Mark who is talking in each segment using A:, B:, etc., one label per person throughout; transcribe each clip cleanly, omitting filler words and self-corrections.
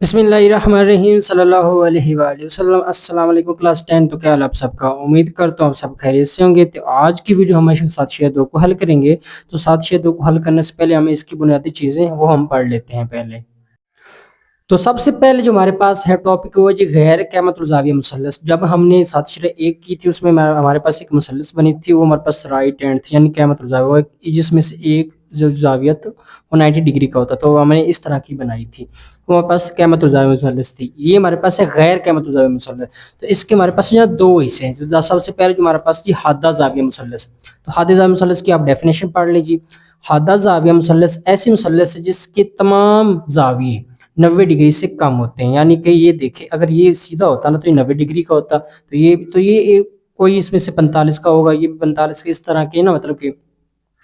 A: बिस्मिल्लाहिर्रहमानिर्रहीम सल्लल्लाहु अलैहि वसल्लम। अस्सलाम वालेकुम क्लास 10। तो क्या हाल आप सबका, उम्मीद करता हूँ आप सब खैरियत से होंगे। तो आज की वीडियो हम सात शेर दो को हल करेंगे। तो सात शेर दो को हल करने से पहले हमें इसकी बुनियादी चीज़ें हैं वो हम पढ़ लेते हैं पहले। तो सबसे पहले जो हमारे पास है टॉपिक वो जी गैर क़यामतुल ज़ाविया मुसल्लस। जब हमने सात शेर एक की थी उसमें हमारे पास एक मुसल्लस बनी थी, वो हमारे पास राइट हैंड थी यानी क़यामतुल ज़ाविया, जिसमें से एक जो ज़ावियत वो 90 डिग्री का होता, तो हमने इस तरह की बनाई थी। वो हमारे पास क़यामतुल ज़ाविया मुसल्लस थी। ये हमारे पास है गैर क़यामतुल ज़ाविया मुसल्लस। तो इसके हमारे पास जो है दो हिस्से हैं। तो सबसे पहले जो हमारे पास जी हादा ज़ाविया मुसल्लस। तो हादा ज़ाविया मुसल्लस की आप डेफिनेशन पढ़ लीजिए। हादा ज़ाविया मुसल्लस ऐसी मुसल्लस है जिसके तमाम ज़ाविये 90 डिग्री से कम होते हैं। यानी कि ये देखिए, अगर ये सीधा होता ना तो ये 90 डिग्री का होता, तो ये कोई इसमें से 45 का होगा, ये भी 45 के, इस तरह के ना, मतलब कि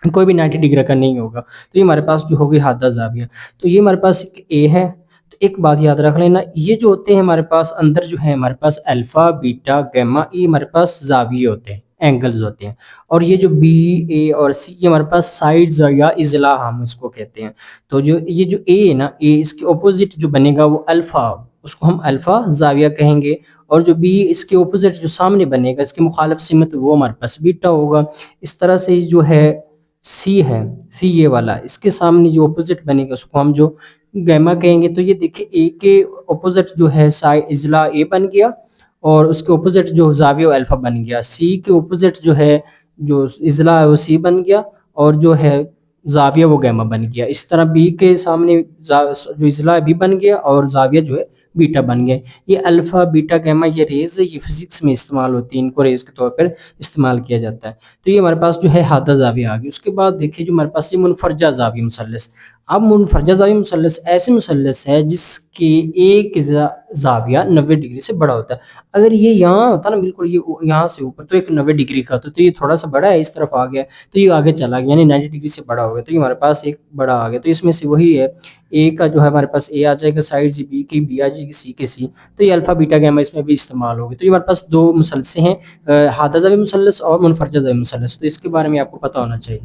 A: कोई भी 90 डिग्री का नहीं होगा। तो ये हमारे पास जो होगी हादा ज़ाविया। तो ये हमारे पास एक ए है। तो एक बात याद रख लेना, ये जो होते हैं हमारे पास अंदर जो है हमारे पास अल्फा बीटा गामा, ये हमारे पास ज़ाविये होते हैं, एंगल्स होते हैं। और ये जो बी ए और सी, ये हमारे पास साइड्स या इज़ला हम इसको कहते हैं। तो जो ये जो ए है ना, ए इसके ऑपोजिट जो बनेगा वो अल्फा, उसको हम अल्फा ज़ाविया कहेंगे। और जो बी इसके ऑपोजिट जो सामने बनेगा, इसके मुखालिफ सिमत, वो हमारे पास बीटा होगा। इस तरह से जो है सी है, सी ये वाला, इसके सामने जो ऑपोजिट बनेगा उसको हम जो गामा कहेंगे। तो ये देखिए, ए के ऑपोजिट जो है साइड इज़ला ए बन गया, और उसके ऑपोजिट जो ज़ाविया वो अल्फा बन गया। सी के ऑपोजिट जो है जो इज़ला है वो सी बन गया, और जो है ज़ाविया वो गामा बन गया। इस तरह बी के सामने जो इज़ला बी बन गया, और ज़ाविया जो है बीटा बन गया। ये अल्फा बीटा गामा ये रेज़ है, ये फिजिक्स में इस्तेमाल होती है, इनको रेज़ के तौर पर इस्तेमाल किया जाता है। तो ये हमारे पास जो है हादा ज़ाविया आ गई। उसके बाद देखिए जो हमारे पास ये मुनफरजा ज़ाविया मुसल्लस। अब मुनफरजा ज़ाविया मुसल्लस ऐसे मुसल्लस है जिसके एक ज़ाविया 90 डिग्री से बड़ा होता है। अगर ये यहाँ होता ना, बिल्कुल ये यहाँ से ऊपर, तो एक 90 डिग्री का होता, तो ये थोड़ा सा बड़ा है, इस तरफ आ गया, तो ये आगे चला गया, यानी 90 डिग्री से बड़ा हो गया। तो ये हमारे पास एक बड़ा आ गया। तो इसमें से वही है, ए का जो है हमारे पास ए आ जाएगा साइड से, बी की बी आ जाएगी, सी की सी। तो ये अल्फा बीटा गामा इसमें भी इस्तेमाल होगी। तो ये हमारे पास दो मुसल्लस हैं, हादा ज़ाविया मुसल्लस और मुनफरजा ज़ाविया मुसल्लस। तो इसके बारे में आपको पता होना चाहिए।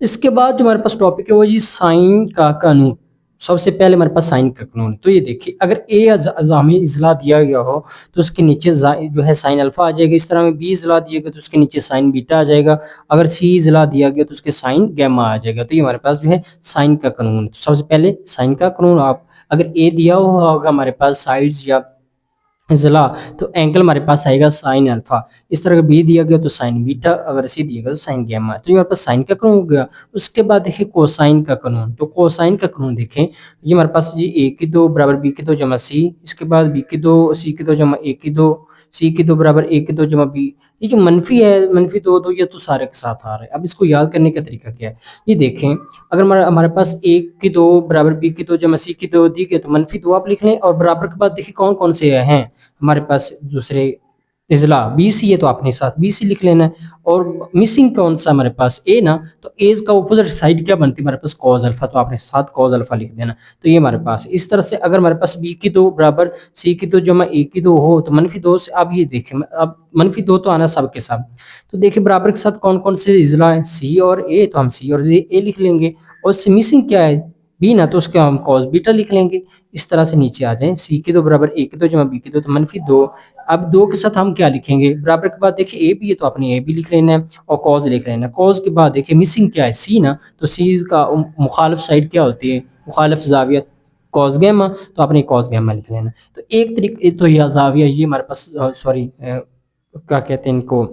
A: इसके बाद जो हमारे पास टॉपिक है वो जी साइन का कानून। सबसे पहले हमारे पास साइन का कानून। तो ये देखिए, अगर ए अज़ामी इज़ला दिया गया हो तो उसके नीचे जो है साइन अल्फा आ जाएगा। इस तरह में बी इज़ला दिया गया तो उसके नीचे साइन बीटा आ जाएगा। अगर सी इज़ला दिया गया तो उसके साइन गामा आ जाएगा। तो ये हमारे पास जो है साइन का कानून। तो सबसे पहले साइन का कानून, आप अगर ए दिया हुआ होगा हमारे पास साइड्स या ज़ला, तो एंगल हमारे पास आएगा साइन अल्फा। इस तरह का बी दिया गया तो साइन बीटा, अगर सी दिया गया तो साइन गामा। तो ये हमारे पास साइन का कानून हो गया। उसके बाद देखिए कोसाइन का कानून। तो कोसाइन का कानून देखें, ये हमारे पास जी ए की दो बराबर बी की दो जमा सी, इसके बाद बी की दो सी की दो जमा ए की दो, सी की दो बराबर ए की दो जमा बी। ये जो मनफी है, मनफी दो दो, ये तो सारे के साथ आ रहा है। अब इसको याद करने का तरीका क्या है, ये देखें, अगर हमारे पास ए की दो बराबर बी की दो जमा सी की दो दी गई, तो मनफी दो आप लिख लें, और बराबर के बाद देखिए कौन कौन से हैं हमारे पास दूसरे इज़ला, बी सी है तो आपने साथ बी सी लिख लेना है। और मिसिंग कौन सा हमारे पास ए ना, तो एज का ऑपोजिट साइड क्या बनती है हमारे पास, कॉज अल्फा, तो आपने साथ कॉज अल्फा लिख देना। तो ये हमारे पास इस तरह से, अगर हमारे पास बी की दो बराबर सी की दो जमा ए की दो हो तो मनफी दो से, अब ये देखें, अब मनफी दो तो आना सब के सब। तो देखिए बराबर के साथ कौन कौन से इज़ला है, सी और ए, तो हम सी और ए लिख लेंगे। और इससे मिसिंग क्या है, बी ना, तो उसके हम कॉस बीटा लिख लेंगे। इस तरह से नीचे आ जाएं, सी की दो बराबर ए की दो जमा बी की दो, तो मनफी दो। अब दो के साथ हम क्या लिखेंगे, बराबर के बाद देखिए ए बी है तो आपने ए बी लिख लेना है, और कॉज लिख लेना है। कॉज के बाद देखिए मिसिंग क्या है, सी ना, तो सी का मुखालिफ साइड क्या होती है, मुखालिफ जाविया कॉस गैमा, तो आपने कॉस गैमा लिख लेना। तो एक तरीके तो यह जाविया ये हमारे पास, सॉरी क्या कहते हैं इनको,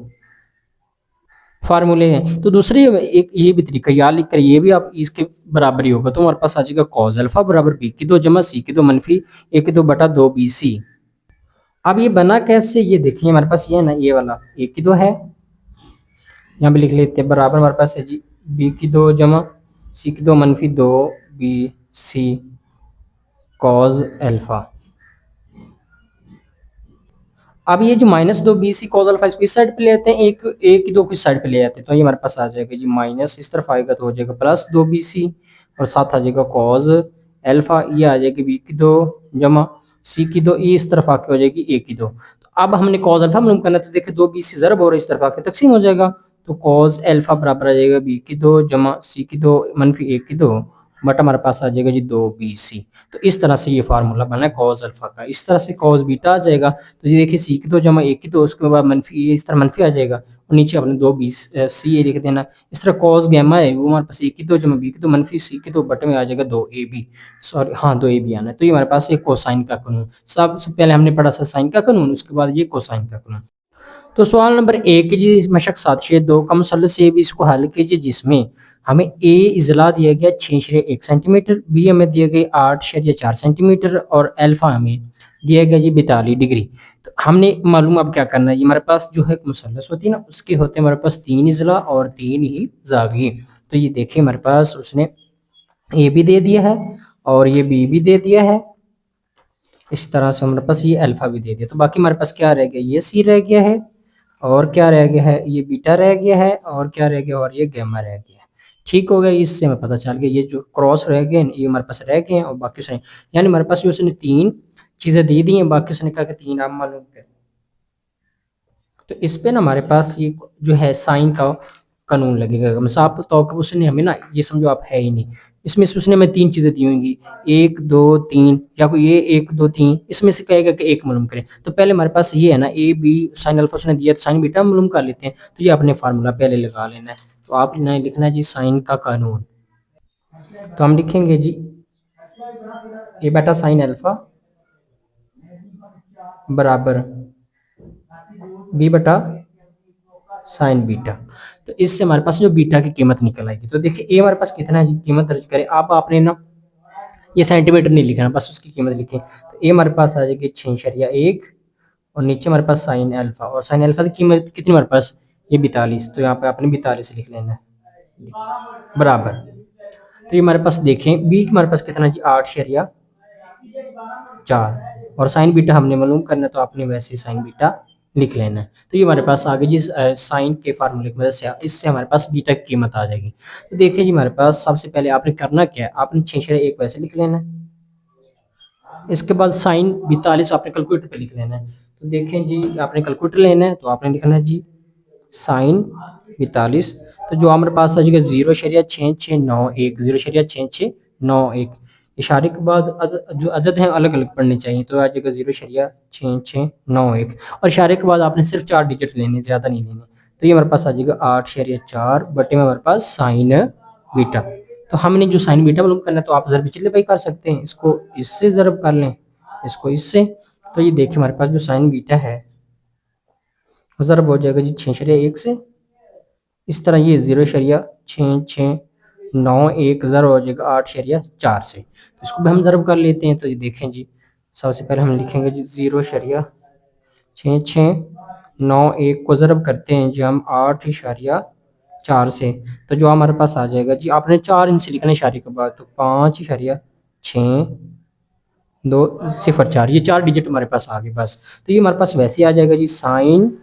A: फार्मूले हैं। तो दूसरे एक ये भी तरीका याद लिख कर, ये भी आप इसके बराबर ही होगा। तो हमारे पास आ जाएगा कॉस अल्फा बराबर बी की दो जमा सी की दो मनफी ए की दो बटा दो बी सी। अब ये बना कैसे, ये देखिए हमारे पास ये है ना, ये वाला ए की दो है, यहाँ पे लिख लेते हैं, बराबर हमारे पास है जी बी की दो जमा सी की दो मनफी दो बी सी कॉज अल्फा। अब ये जो माइनस दो बी सी कॉज अल्फा इसको इस साइड पे ले आते हैं, एक ए की दो किस साइड पे ले आते हैं, तो ये हमारे पास आ जाएगा जी माइनस, इस तरफ आएगा तो हो जाएगा प्लस दो बी सी, और साथ आ जाएगा कॉज अल्फा, ये आ जाएगी बी की दो जमा सी की दो, ये इस तरफ आके हो जाएगी ए की दो। तो अब हमने कॉज अल्फा मालूम करना, तो देखिए दो बी सी ज़रब और इस तरफ आके तकसीम हो जाएगा। तो कॉज अल्फा बराबर आ जाएगा बी की दो जमा सी की दो मनफी ए की दो, बट हमारे पास आ जाएगा जी 2BC। तो इस तरह से ये फार्मूला बना है कॉस अल्फा का। इस तरह से कॉस बीटा आ जाएगा। तो ये देखिए सी की 2 जमा ए की 2, उसके बाद मनफी ये इस तरह मनफी आ जाएगा और नीचे अपने 2BC ये लिख देना। इस तरह कॉस गैमा है वो हमारे पास ए की 2 जमा बी की 2 मनफी सी की 2 बटे में आ जाएगा 2AB। सॉरी हाँ 2AB आना है। तो ये हमारे पास एक कोसाइन का कानून, सबसे पहले हमने पढ़ा था साइन का कानून, उसके बाद ये कोसाइन का कानून। तो सवाल नंबर 1 जी मशक 7/2 का मुसल्लस ए बी, इसको हल कीजिए जिसमें हमें ए इजला दिया गया 6/1 सेंटीमीटर, बी हमें दिया गया 8/4 सेंटीमीटर और अल्फा हमें दिया गया जी 42 डिग्री। तो हमने मालूम अब क्या करना है, ये हमारे पास जो है मुसल्लस होती है ना, उसके होते हैं हमारे पास 3 इजला और 3 ही जाविये। तो ये देखिए हमारे पास उसने ए भी दे दिया है और ये बी भी दे दिया है। इस तरह से हमारे पास ये अल्फा भी दे दिया। तो बाकी हमारे पास क्या रह गया, ये सी रह गया है और क्या रह गया है, ये बीटा रह गया है और क्या रह गया, और ये गामा रह गया है। ठीक हो गया, इससे हमें पता चल गया ये जो क्रॉस रह गए ये हमारे पास रह गए हैं और बाकी उसने, यानी हमारे पास जो उसने 3 चीजें दे दी हैं, बाकी उसने कहा कि 3 आप मालूम करें। तो इस पे ना हमारे पास ये जो है साइन का कानून लगेगा। साफ तौर पर उसने हमें ना ये समझो आप है ही नहीं, इसमें से उसने हमें 3 चीजें दी होंगी 1 2 3, या कोई ये 1 2 3 इसमें से कहेगा कि एक मालूम करें। तो पहले हमारे पास ये है ना ए बी साइन अल्फा उसने दिया, तो साइन बीटा मालूम कर लेते हैं। तो ये अपने फार्मूला पहले लगा लेना है। तो आपने लिखना है जी साइन का कानून। तो हम लिखेंगे जी ए बेटा साइन अल्फा बराबर बी बटा साइन बीटा। तो इससे हमारे पास जो बीटा की कीमत निकल आएगी। तो देखिए ए हमारे पास कितना है जी, कीमत दर्ज करें। आप आपने ना ये सेंटीमीटर नहीं लिखना, बस उसकी कीमत लिखें। तो ए हमारे पास आ जाएगी 6/1 और नीचे हमारे पास साइन अल्फा, और साइन अल्फा की कीमत कितनी हमारे पास, ये 42। तो यहाँ पे आपने 42 लिख लेना है बराबर। तो ये हमारे पास देखें बी हमारे पास कितना जी 8/4 और साइन बीटा हमने मालूम करना, तो आपने वैसे साइन बीटा लिख लेना है। तो ये हमारे पास आ गई जी साइन के फार्मूले की मदद से, इससे हमारे पास बीटा की कीमत आ जाएगी। तो देखिए जी हमारे पास सबसे पहले आपने करना क्या है, आपने 6/1 वैसे लिख लेना है। इसके बाद साइन 42 आपने कैलकुलेटर पे लिख लेना है। तो देखें जी आपने कैलकुलेटर लेना है, तो आपने लिखना है जी साइन 42। तो जो हमारे पास आ जाएगा 0.6691, 0.6691। इशारे के बाद जो अदद हैं अलग अलग पढ़ने चाहिए, तो आ जाएगा 0.6691 और इशारे के बाद आपने सिर्फ 4 डिजिट लेने, ज्यादा नहीं लेने। तो ये हमारे पास आ जाएगा 8/4 बटे में हमारे पास साइन बीटा। तो हमने जो साइन बीटा मालूम करना है, तो आप ज़रा पिछले भाई कर सकते हैं, इसको इससे ज़रब कर लें, इसको इससे। तो ये देखिए हमारे पास जो साइन बीटा है ज़रब हो जाएगा जी 6/1 से। इस तरह ये 0.6691 ज़रब हो जाएगा 8/4 से। तो इसको भी हम ज़रब कर लेते हैं। तो ये देखें जी सबसे पहले हम लिखेंगे जी 0.6691 को ज़रब करते हैं जी हम 8/4 से। तो जो हमारे पास आ जाएगा जी, आपने 4 इनसे लिखना है इशारे के बाद, तो 5.6204, ये 4 डिजिट हमारे पास आ गए बस। तो ये हमारे पास वैसे आ जाएगा जी साइन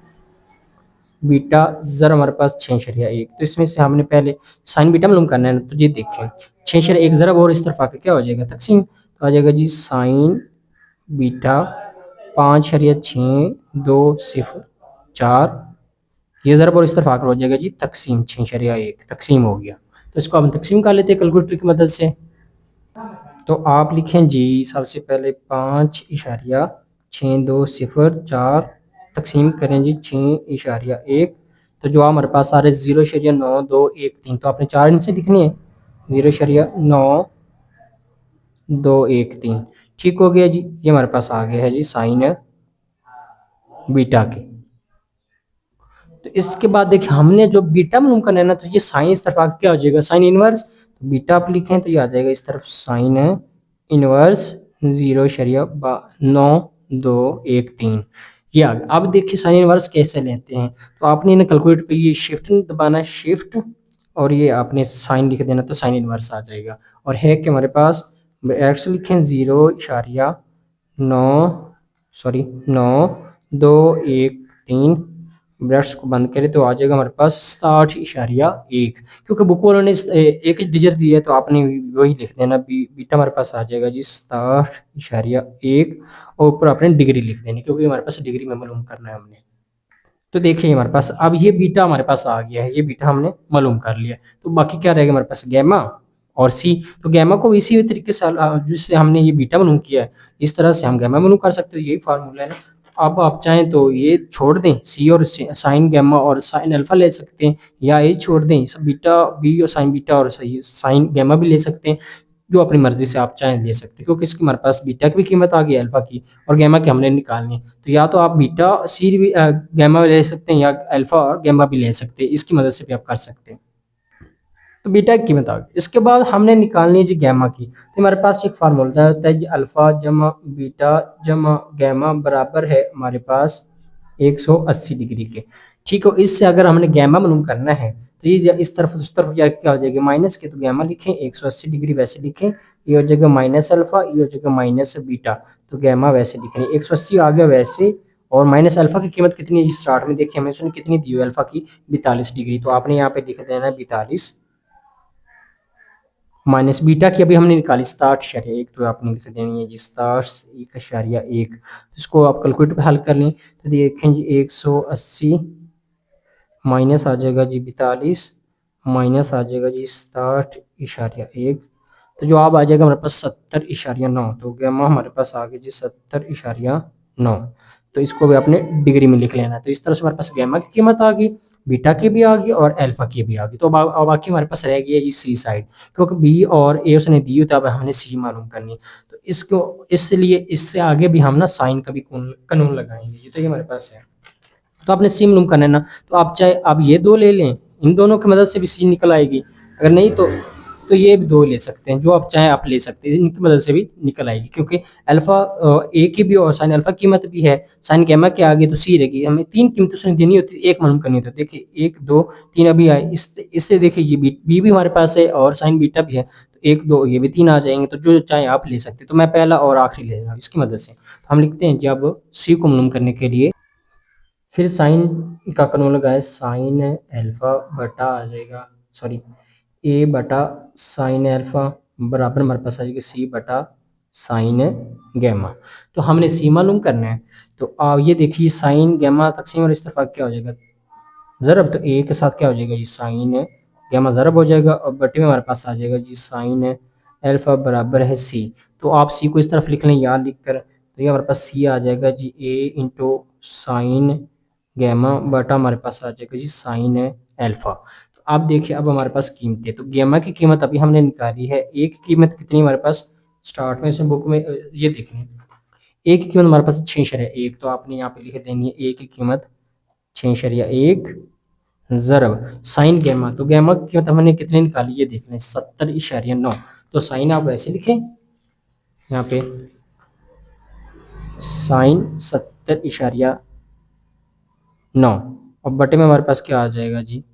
A: बीटा जर हमारे पास 6/1। तो इसमें से हमने पहले साइन बीटा मालूम करना है, तो ये देखें 6/1 जरब और इस तरफ आके क्या हो जाएगा तकसीम। तो आ जाएगा जी साइन बीटा 5/6204, ये ज़रब और इस तरफ आकर हो जाएगा जी तकसीम 6/1, तकसीम हो गया। तो इसको हम तकसीम कर लेते हैं कैलकुलेटर की मदद से। तो आप लिखें जी सबसे पहले 5/6204 तकसीम करें जी 6/1। तो जो हमारे पास आ रहे 0.9213, तो आपने 4 इनसे लिखनी है 0.9213। ठीक हो गया जी, ये हमारे पास आ गया है जी साइन बीटा के। तो इसके बाद देखिए हमने जो बीटा मालूम करना है ना, तो ये साइन इस तरफ आगे क्या हो जाएगा साइन इनवर्स। तो बीटा आप लिखें तो ये आ जाएगा इस तरफ साइन इनवर्स 0.9213। ये आ गया। अब देखिए साइन इनवर्स कैसे लेते हैं, तो आपने ना कैलकुलेटर पे ये शिफ्ट दबाना, शिफ्ट और ये आपने साइन लिख देना, तो साइन इनवर्स आ जाएगा। और है कि हमारे पास एक्स लिखें 0.9 ब्रैकेट्स को बंद करें, तो आ जाएगा हमारे पास 60/1। क्योंकि बुक वालों ने एक डिजिट दिया है, तो आपने वही लिख देना। बीटा हमारे पास आ जाएगा जी 60/1 और ऊपर आपने डिग्री लिख देनी, क्योंकि हमारे पास डिग्री में मालूम करना है हमने। तो देखिए हमारे पास अब ये बीटा हमारे पास आ गया है, ये बीटा हमने मालूम कर लिया। तो बाकी क्या रहेगा हमारे पास गैमा और सी। तो गैमा को इसी तरीके से जिससे हमने ये बीटा मालूम किया है, इस तरह से हम गैमा मालूम कर सकते हैं। यही फार्मूला है ना। अब आप चाहें तो ये छोड़ दें, सी और साइन गैमा और साइन अल्फा ले सकते हैं, या ये छोड़ दें, बीटा बी और साइन बीटा और साइन गैमा भी ले सकते हैं। जो अपनी मर्जी से आप चाहें ले सकते हैं, क्योंकि इसकी हमारे पास बीटा की भी कीमत आ गई, अल्फा की, और गैमा की हमने निकालनी है। तो या तो आप बीटा सी भी गैमा ले सकते हैं, या अल्फा और गैमा भी ले सकते हैं, इसकी मदद से भी आप कर सकते हैं। तो बीटा की कीमत आ गई। इसके बाद हमने निकालनी है जी गैमा की। तो हमारे पास एक फार्मूला होता है जी, अल्फा जमा बीटा जमा गैमा बराबर है हमारे पास 180 डिग्री के। ठीक है, इससे अगर हमने गैमा मालूम करना है तो ये इस तरफ उस तरफ क्या हो जाएगी, माइनस के, तो गैमा लिखें 180 डिग्री वैसे लिखें, ये हो जाएगा माइनस अल्फा, ये हो जाएगा माइनस बीटा, तो गैमा वैसे लिखें 180 आ गया वैसे। और माइनस अल्फा की कीमत कितनी है, स्टार्ट में देखिए हमें उसने कितनी दी हुई अल्फा की, 42 डिग्री, तो आपने यहाँ पे लिख देना है 42, माइनस बीटा की अभी हमने निकाली 67.1, तो आपने लिख देनी है जी 67.1। इसको आप कैलकुलेटर पे हल कर लें तो देखें जी 180 माइनस आ जाएगा जी 42, माइनस आ जाएगा जी 67.1, तो जो अब आ जाएगा हमारे पास 70.9। तो गैमा हमारे पास आ गया जी 70.9। तो इसको भी आपने डिग्री में लिख लेना है। तो इस तरह से हमारे पास गैमा की कीमत आ गई, बीटा की भी आ गई और अल्फा की भी आ गई। तो अब बाकी हमारे पास रह गया जी सी साइड, क्योंकि बी और ए उसने दी हुई, तब हमने सी मालूम करनी है। तो इसको इसलिए इससे आगे भी हम ना साइन का भी कानून लगाएंगे। तो ये हमारे पास है। तो आपने सी मालूम करना है ना, तो आप चाहे आप ये दो ले लें, इन दोनों की मदद से भी सी निकल आएगी, अगर नहीं तो ये भी दो ले सकते हैं, जो आप चाहें आप ले सकते हैं, इनकी मदद से भी निकल आएगी, क्योंकि अल्फा ए की भी और साइन अल्फा कीमत भी है, साइन गैमा के आगे तो सी रहेगी। हमें तीन कीमतें उसने देनी होती है, एक मालूम करनी होती है। देखिए 1 2 3 अभी आए, इससे देखिए ये बी भी हमारे पास है और साइन बीटा भी है, तो 1 2 ये भी 3 आ जाएंगे, तो जो चाहे आप ले सकते हैं। तो मैं पहला और आखिरी ले रहा हूँ इसकी मदद से। तो हम लिखते हैं जब सी को मालूम करने के लिए फिर साइन का कानून लगाए, साइन अल्फा बटा आ जाएगा, सॉरी ए बटा साइन अल्फा बराबर हमारे पास आ जाएगा सी बटा साइन गैमा। तो हमने सी मालूम करना है। तो आप ये देखिए साइन गैमा तकसीम और इस तरफ क्या हो जाएगा, ज़रब, तो ए के साथ क्या हो जाएगा जी साइन गैमा ज़रब हो जाएगा, और बटे में हमारे पास आ जाएगा जी साइन अल्फा बराबर है सी। तो आप सी को इस तरफ लिख लें यहाँ लिख कर, तो ये हमारे पास सी आ जाएगा जी ए इंटू साइन गैमा बटा हमारे पास आ जाएगा जी साइन अल्फा। तो आप देखिए अब हमारे पास कीमतें, तो गैमा की कीमत अभी हमने निकाली है, ए की कीमत कितनी हमारे पास स्टार्ट में इसमें बुक में ये देखें, ए की कीमत हमारे पास 6.1, तो आपने यहाँ पे लिख देनी है ए की कीमत 6.1 ज़रब साइन गैमा। तो गैमा की कीमत हमने कितनी निकाली ये देख लें 70.9। तो साइन आप वैसे लिखें यहाँ पे साइन 70.9, और बटे में हमारे पास क्या आ जाएगा जी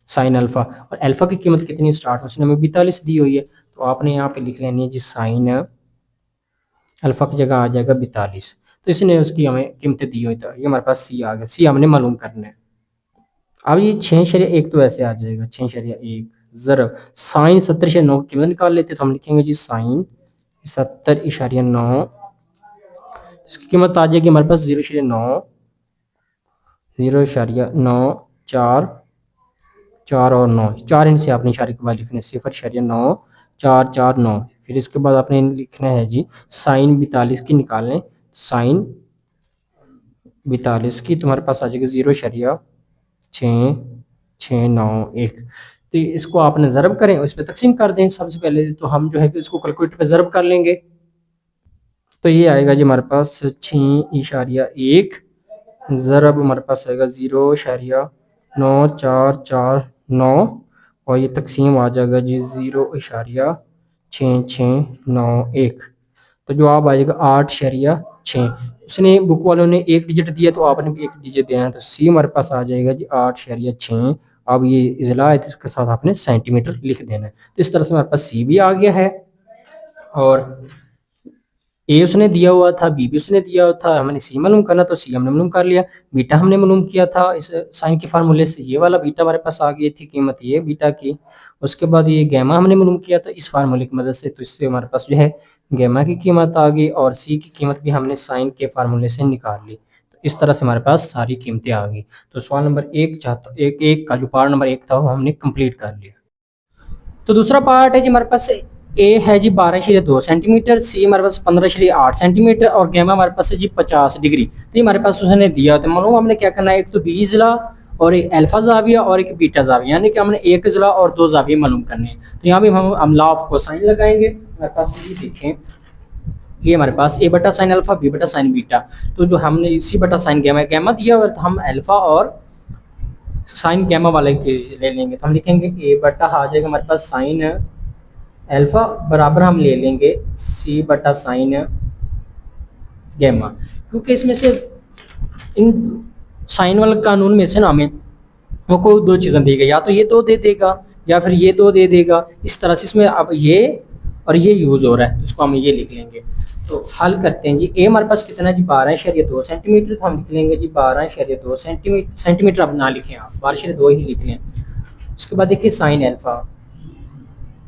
A: साइन अल्फा। और अल्फा की कीमत कितनी स्टार्ट में उसने हमें 42 दी हुई है, तो आपने यहाँ पे लिख लेनी है जी साइन अल्फा की जगह आ जाएगा 42। तो इसने उसकी हमें कीमतें दी हुई, तो ये हमारे पास सी आ गया, सी हमने मालूम करना है। अब ये 6.1 तो ऐसे आ जाएगा 6.1 ज़रब साइन 70.9 की कीमत निकाल लेते, तो हम लिखेंगे जी साइन 70.9, इसकी कीमत आ जाएगी हमारे पास 0.9 4 और 9, 4 इनसे आपने इशारे के बाद लिखने 0.9 4 4 9। फिर इसके बाद आपने लिखना है जी साइन 42 की निकालें, साइन 42 की तुम्हारे पास आ जाएगी 0.661। तो इसको आपने ज़रब करें और इस पर तकसीम कर दें। सबसे पहले तो हम जो है कि इसको कैलकुलेटर पे ज़रब कर लेंगे, तो ये आएगा जी हमारे पास 6.1 ज़रब हमारे पास आएगा 0.9449, और ये तकसीम आ जाएगा जी 0.6691। तो जवाब आ जाएगा 8.6। उसने बुक वालों ने एक डिजिट दिया, तो आपने भी एक डिजिट देना है, तो सी हमारे पास आ जाएगा जी 8.6। अब ये इजला है, तो इसके साथ आपने सेंटीमीटर लिख देना है। तो इस तरह से हमारे पास सी भी आ गया है, और ए उसने दिया हुआ था, बी भी उसने दिया हुआ था, हमने सी मालूम करना, तो सी हमने मालूम कर लिया। बीटा हमने मालूम किया था इस साइन के फार्मूले से, ये वाला बीटा हमारे पास आ गई थी कीमत ये बीटा की। उसके बाद ये गैमा हमने मालूम किया था इस फार्मूले की मदद से, तो इससे हमारे पास जो है गैमा की कीमत आ गई, और सी की कीमत भी हमने साइन के फार्मूले से निकाल ली। तो इस तरह से हमारे पास सारी कीमतें आ गई। तो सवाल नंबर एक चाहता एक का जो पार्ट नंबर 1 था वो हमने कंप्लीट कर लिया। तो दूसरा पार्ट है जी हमारे पास ए है जी 12.2 सेंटीमीटर, सी हमारे पास 15.8 सेंटीमीटर और गैमा हमारे पास है जी 50 डिग्री। तो ये हमारे पास उसने दिया, तो मालूम हमने क्या करना है, एक तो बी ज़ला और एक अल्फा जाविया और एक बीटा जाविया, यानी कि हमने एक ज़ला और दो जाविया मालूम करने हैं। तो यहाँ भी हम लॉ ऑफ कोसाइन लगाएंगे। हमारे पास ये देखें, ये हमारे पास ए बटा साइन अल्फा बी बटा साइन बीटा, तो जो हमने सी बटा साइन गैमा गैमा दिया हुआ तो हम अल्फा और साइन गैमा वाले ले लेंगे। तो हम लिखेंगे ए बटा आ जाएगा हमारे पास साइन अल्फा बराबर हम ले लेंगे सी बटा साइन गैमा, क्योंकि इसमें से इन साइन वाले कानून में से ना हमें वो कोई दो चीज़ें देगा, या तो ये दो दे देगा या फिर ये दो दे देगा, इस तरह से इसमें अब ये और ये यूज़ हो रहा है, तो इसको हम ये लिख लेंगे। तो हल करते हैं जी। ए हमारे पास कितना है जी 12.2 सेंटीमीटर, तो हम लिख लेंगे जी 12.2 सेंटीमीटर। अब ना लिखें आप, 12.2 ही लिख लें। उसके बाद देखिए साइन अल्फा,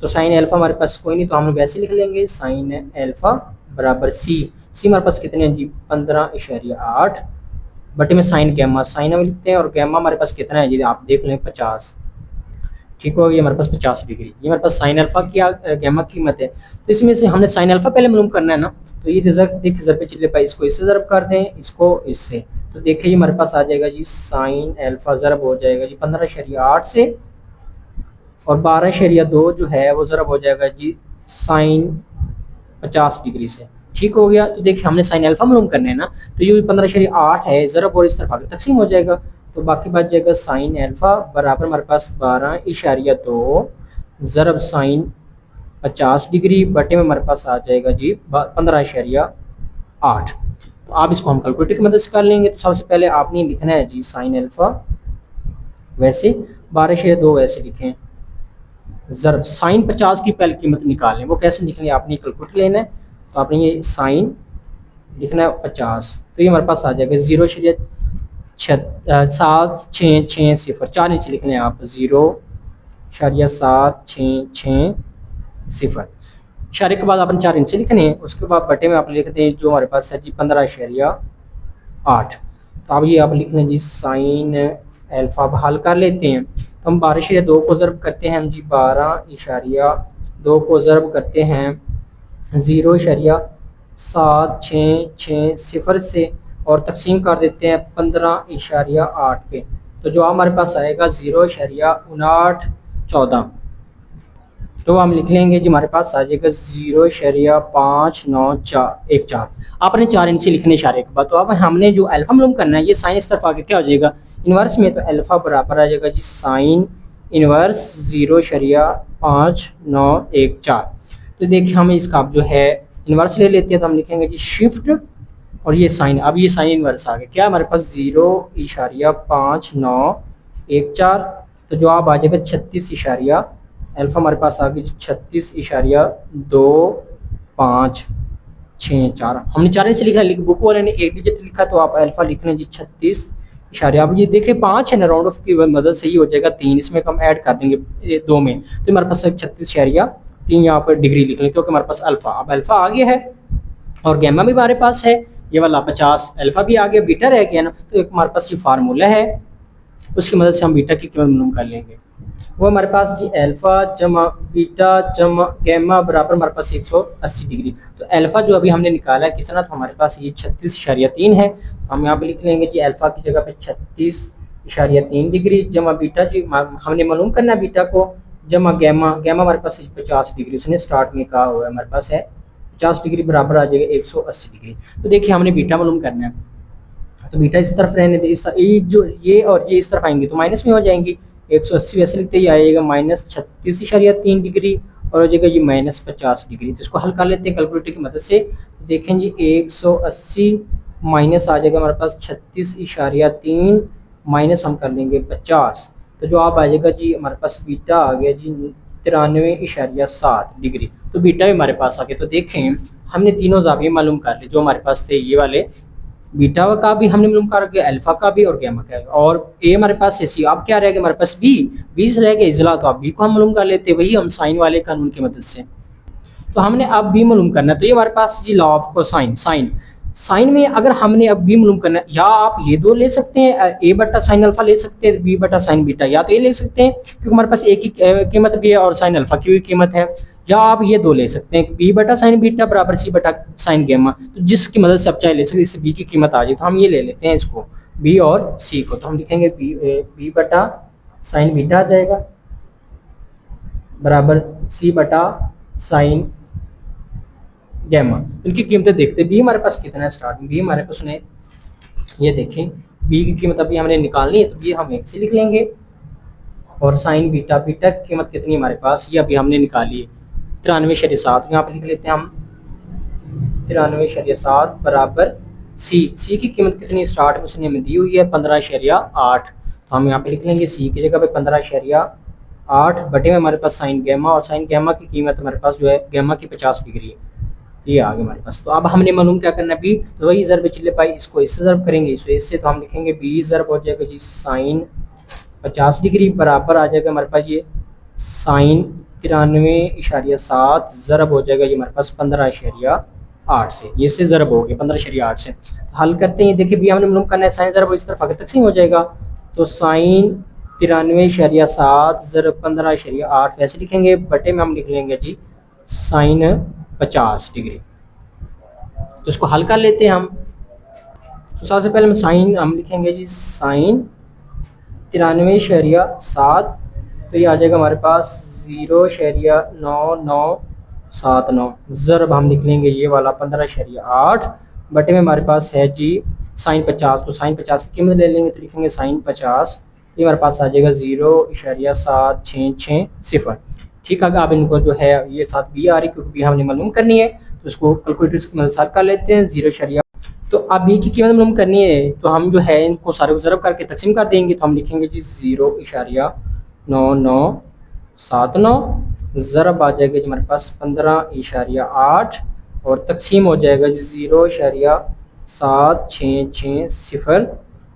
A: तो साइन अल्फा हमारे पास कोई नहीं, तो हम वैसे लिख लेंगे साइन अल्फा बराबर सी। सी हमारे पास कितने हैं जी 15.8 बटे में साइन गैमा, साइन हम लिखते हैं और गैमा हमारे पास कितना है जी आप देख लें 50। ठीक हो, ये हमारे पास 50 डिग्री, ये हमारे पास साइन अल्फा की गैमा की कीमत है। तो इसमें से हमने साइन अल्फा पहले मालूम करना है ना, तो ये देखिए ज़रब पे चले पाए, इसको इससे ज़रब कर दें, इसको इससे, तो देखिए ये हमारे पास आ जाएगा जी साइन अल्फा ज़रब हो जाएगा जी 15.8 से और 12.2 जो है वो ज़रब हो जाएगा जी साइन 50 डिग्री से। ठीक हो गया। तो देखिए हमने साइन अल्फा मालूम करना है ना, तो ये 15.8 है ज़रब और इस तरफ आगे तकसीम हो जाएगा, तो बाकी बच जाएगा साइन अल्फा बराबर हमारे पास 12.2 ज़रब साइन 50 डिग्री बटे में हमारे पास आ जाएगा जी 15.8। तो आप इसको हम कैलकुलेटर की मदद से कर लेंगे। तो सबसे पहले आपने लिखना है जी साइन अल्फा, वैसे 12.2 वैसे लिखें, ज़रब साइन 50 की पहले कीमत निकालें, वो कैसे निकले आपने कैलकुलेटर लेना है। तो आपने ये साइन लिखना है 50, तो ये हमारे पास आ जाएगा 0.766 4 नीचे लिखने हैं आप 0.766 इशारे के बाद आपने 4 इंच लिखने हैं। उसके बाद बटे में आप लिखते हैं जो हमारे पास है जी 15.8। तो अब ये आप लिख लें जी साइन अल्फा हल कर लेते हैं। तो हम 12.2 को ज़रब करते हैं हम जी 12.2 को ज़रब करते हैं 0.766 से और तकसीम कर देते हैं 15.8 पे, तो जो हमारे पास आएगा 0.5914। तो हम लिख लेंगे जी हमारे पास आ जाएगा 0.5914। आपने 4 इंच लिखने इशारे के बाद। तो अब हमने जो अल्फा मालूम करना है, ये साइन इस तरफ आगे क्या हो जाएगा इनवर्स में, तो अल्फा बराबर आ जाएगा जी साइन इनवर्स 0.5914। तो देखिए हमें इसका अब जो है इनवर्स ले लेते हैं, तो हम लिखेंगे जी शिफ्ट और ये साइन, अब ये साइन इनवर्स आ गया क्या हमारे पास 0.5914। तो जो आप आ जाएगा 36 अल्फा हमारे पास आ गई 36.2564। हमने 4 इंच लिखा है, बुक वाले ने 1 डिजिट लिखा, तो आप अल्फा लिख लें जी 36 इशारिया। अब ये देखें 5 है ना, राउंड ऑफ की मदद से ही हो जाएगा 3, इसमें हम ऐड कर देंगे 2 में, तो हमारे पास 36.3 यहाँ पर डिग्री लिख लें, क्योंकि हमारे पास अल्फा, अब अल्फा आ गया है और गैमा भी हमारे पास है, ये वाला 50 अल्फा भी आ गया, बीटा रह गया ना, तो एक हमारे पास ये फार्मूला है, उसकी मदद से हम बीटा की कीमत मालूम कर लेंगे। वो हमारे पास जी अल्फा जमा बीटा जमा गैमा बराबर हमारे पास 180 डिग्री। तो अल्फा जो अभी हमने निकाला है कितना, तो हमारे पास ये 36.3 है, तो हम यहाँ पे लिख लेंगे जी अल्फा की जगह पे 36.3 डिग्री जमा बीटा जी हमने मालूम करना है बीटा को, जमा गैमा हमारे पास 50 डिग्री उसने स्टार्ट में कहा हुआ है, हमारे पास है 50 डिग्री बराबर आ जाएगा 180 डिग्री। तो देखिए हमने बीटा मालूम करना है, तो बीटा इस तरफ रहने दे, ये और ये इस तरफ आएंगे तो माइनस में हो जाएंगी, 180 वैसे लिखते ही आएगा -36.3 डिग्री और हो जाएगा ये -50 डिग्री। तो इसको हल कर लेते हैं कैलकुलेटर की मदद से। देखें जी 180 माइनस आ जाएगा हमारे पास 36.3 माइनस हम कर लेंगे 50, तो जो आप आ जाएगा जी हमारे पास बीटा आ गया जी 93.7 डिग्री। तो बीटा भी हमारे पास आ गया। तो देखें हमने तीनों जाविये मालूम कर लिए जो हमारे पास थे, ये वाले बीटा का भी हमने मालूम कर गया, अल्फा का भी और गैमा का भी, और ए हमारे पास है सी। अब क्या रह गया हमारे पास बी रह गया इजला, तो अब बी को हम मालूम कर लेते हैं, वही हम साइन वाले कानून की मदद से। तो हमने अब बी मालूम करना है, तो ये हमारे पास जी law of cosine sine sine में अगर हमने अब बी मालूम करना है, या आप ये दो ले सकते हैं, ए बटा साइन अल्फा ले सकते हैं, बी बटा साइन बीटा, या तो ये ले सकते हैं क्योंकि हमारे पास एक ही कीमत भी है और साइन अल्फा की भी कीमत है, या आप ये दो ले सकते हैं बी बटा साइन बीटा बराबर सी बटा साइन गैमा। तो जिसकी मदद से आप चाहे ले सकते हैं, इससे बी की कीमत आ जाए तो हम ये ले लेते हैं इसको, बी और सी को। तो हम लिखेंगे बी बटा साइन बीटा आ जाएगा बराबर सी बटा साइन गैमा। इनकी कीमतें देखते हैं, बी हमारे पास कितना है स्टार्ट में, बी हमारे पास ने ये देखें बी की कीमत अभी हमने निकालनी है, तो बी हम एक से लिख लेंगे, और साइन बीटा, बीटा की कीमत कितनी हमारे पास, ये अभी हमने निकाली है 93.7, यहाँ पर लिख लेते हैं हम 93.7 बराबर सी की कीमत कितनी स्टार्ट में उसने हमें दी हुई है 15.8, तो हम यहाँ पे लिख लेंगे सी की जगह पे 15.8 बटे में हमारे पास साइन गैमा, और साइन गैमा की कीमत हमारे पास जो है गैमा की 50 डिग्री है, ये आ गया हमारे पास। तो अब हमने मालूम क्या करना है बी, तो वही ज़रब चिल्ले पाई, इसको इससे ज़रब करेंगे, इससे तो हम लिखेंगे बी ज़रब हो जाएगा जी साइन 50 डिग्री बराबर आ जाएगा हमारे पास ये साइन 93.7 ज़रब हो जाएगा ये हमारे पास 15.8 से, ये से ज़रब हो गया 15.8 से। तो हल करते हैं, देखिए बी हमने मालूम करना है, साइन ज़रब इस तरफ आगे तकसीम हो जाएगा, तो साइन 93.7 ज़रब 15.8 वैसे लिखेंगे, बटे में हम लिख लेंगे जी साइन 50 डिग्री। तो इसको हल कर लेते हैं हम। तो सबसे पहले हम साइन हम लिखेंगे जी साइन 93.7, तो ये आ जाएगा हमारे पास 0.9979 ज़रब हम लिख लेंगे ये वाला 15.8 बटे में हमारे पास है जी साइन 50, तो साइन 50 की कीमत ले लेंगे, तो लिखेंगे साइन 50, ये हमारे पास आ जाएगा 0.766 ठीक है। अब इनको जो है ये साथ बी आ रही क्योंकि बी हमने मालूम करनी है, तो इसको कैलकुलेटर की मदद से कर लेते हैं 0, तो अब बी की कीमत मालूम करनी है, तो हम जो है इनको सारे को ज़रब करके तकसीम कर देंगे, तो हम लिखेंगे जी 0.9979 ज़रब आ जाएगा जी हमारे पास 15.8 और तकसीम हो जाएगा जी 0.7660,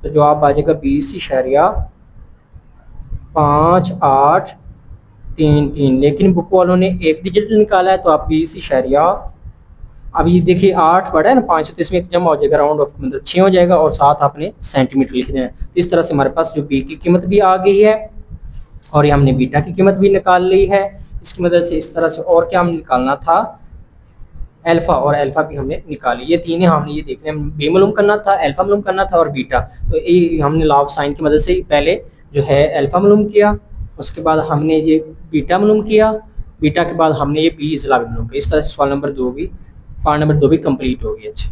A: तो जवाब आ जाएगा 20.5833, लेकिन बुक वालों ने एक डिजिट निकाला है, तो आप 20, अब ये देखिए 8 बड़ा है ना 5 से, तो इसमें एक जमा हो जाएगा, राउंड ऑफ मतलब 6 हो जाएगा, और साथ आपने सेंटीमीटर लिख देना है। इस तरह से हमारे पास जो बी की कीमत भी आ गई है, और ये हमने बीटा की कीमत भी निकाल ली है इसकी मदद से। इस तरह से और क्या हमने निकालना था, अल्फा, और अल्फा भी हमने निकाली, ये तीनों हमने ये देखने बी मालूम करना था, अल्फा मालूम करना था और बीटा। तो ये हमने लॉ ऑफ साइन की मदद से पहले जो है अल्फा मालूम किया, उसके बाद हमने ये बीटा मालूम किया, बीटा के बाद हमने ये बी इजला भी मालूम किया। इस तरह से सवाल नंबर 2 भी, पार्ट नंबर 2 भी कंप्लीट हो गया। अच्छा,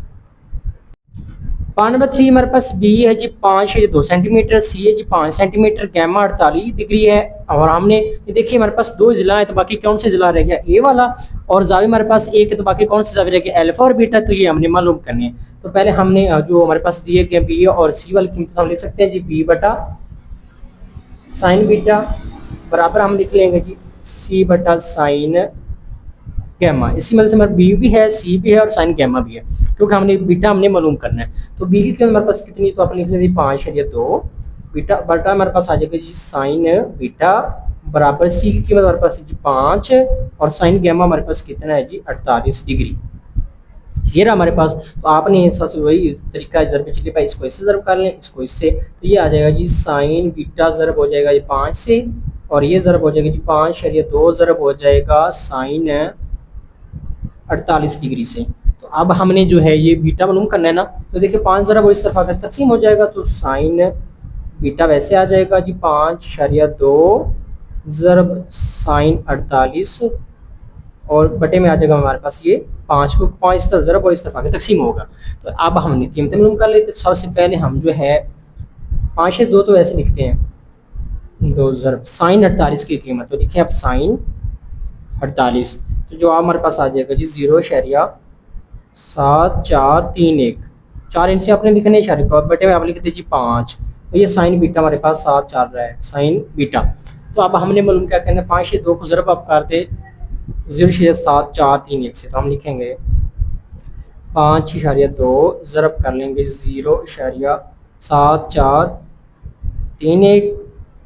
A: पार्ट नंबर 3 हमारे पास बी है जी 5 है 2 सेंटीमीटर, सी है जी 5 सेंटीमीटर, गैमा 48 डिग्री है, और हमने ये देखिए हमारे पास 2 जिला है, तो बाकी कौन से जिला रह गया, ए वाला, और जावी हमारे पास एक है, तो बाकी कौन से जावी रह गया, अल्फा और बीटा, तो ये हमने मालूम करनी है। तो पहले हमने जो हमारे पास दिए गए बी और सी वाली कीमत हम लिख सकते हैं जी बी बटा साइन बीटा बराबर हम लिख लेंगे जी सी बटा साइन गैमा। इसी मदद से हमारे बी भी है, सी भी है और साइन गैमा भी है, क्योंकि हमने बीटा हमने मालूम करना है। तो बी की कीमत हमारे पास कितनी, तो अपनी लिख लेंगे 5.2 बीटा बटा हमारे पास आ जाएगा जी साइन बीटा बराबर सी की कीमत हमारे पास है जी 5 और साइन गैमा हमारे पास कितना है जी 48 डिग्री, ये रहा हमारे पास। तो आपने सबसे वही तरीका है ज़रब चिल्ली पाई, इसको इससे ज़रब कर लें, इसको इससे, तो ये आ जाएगा जी साइन बीटा ज़रब हो जाएगा जी 5 से, और ये ज़रब हो जाएगा जी 5.2 ज़रब हो जाएगा साइन 48 डिग्री से। तो अब हमने जो है ये बीटा मालूम करना है ना, तो देखिए 5 ज़रा वो इस तरफ आकर तकसीम हो जाएगा, तो साइन बीटा वैसे आ जाएगा जी 5.2 ज़रब साइन 48 और बटे में आ जाएगा हमारे पास ये 5 को 5 इस तरफ ज़रब और इस तरफ आगे तकसीम होगा। तो अब हमने कीमतें मालूम कर लेते। सबसे पहले हम जो है 5.2 तो ऐसे लिखते हैं 2 ज़रब साइन 48 की कीमत, तो लिखें अब साइन 48, तो जो हमारे पास आ जाएगा जी 0.7431, 4 इनसे आपने लिखने इशारे और बटे में आप लिखते जी 5, तो ये साइन बीटा हमारे पास 7 चल रहा है साइन बीटा। तो अब हमने मालूम क्या करना है, 5.2 को ज़रब आप करते 0.7431 से, तो हम लिखेंगे 5.2 ज़रब कर लेंगे 0.7431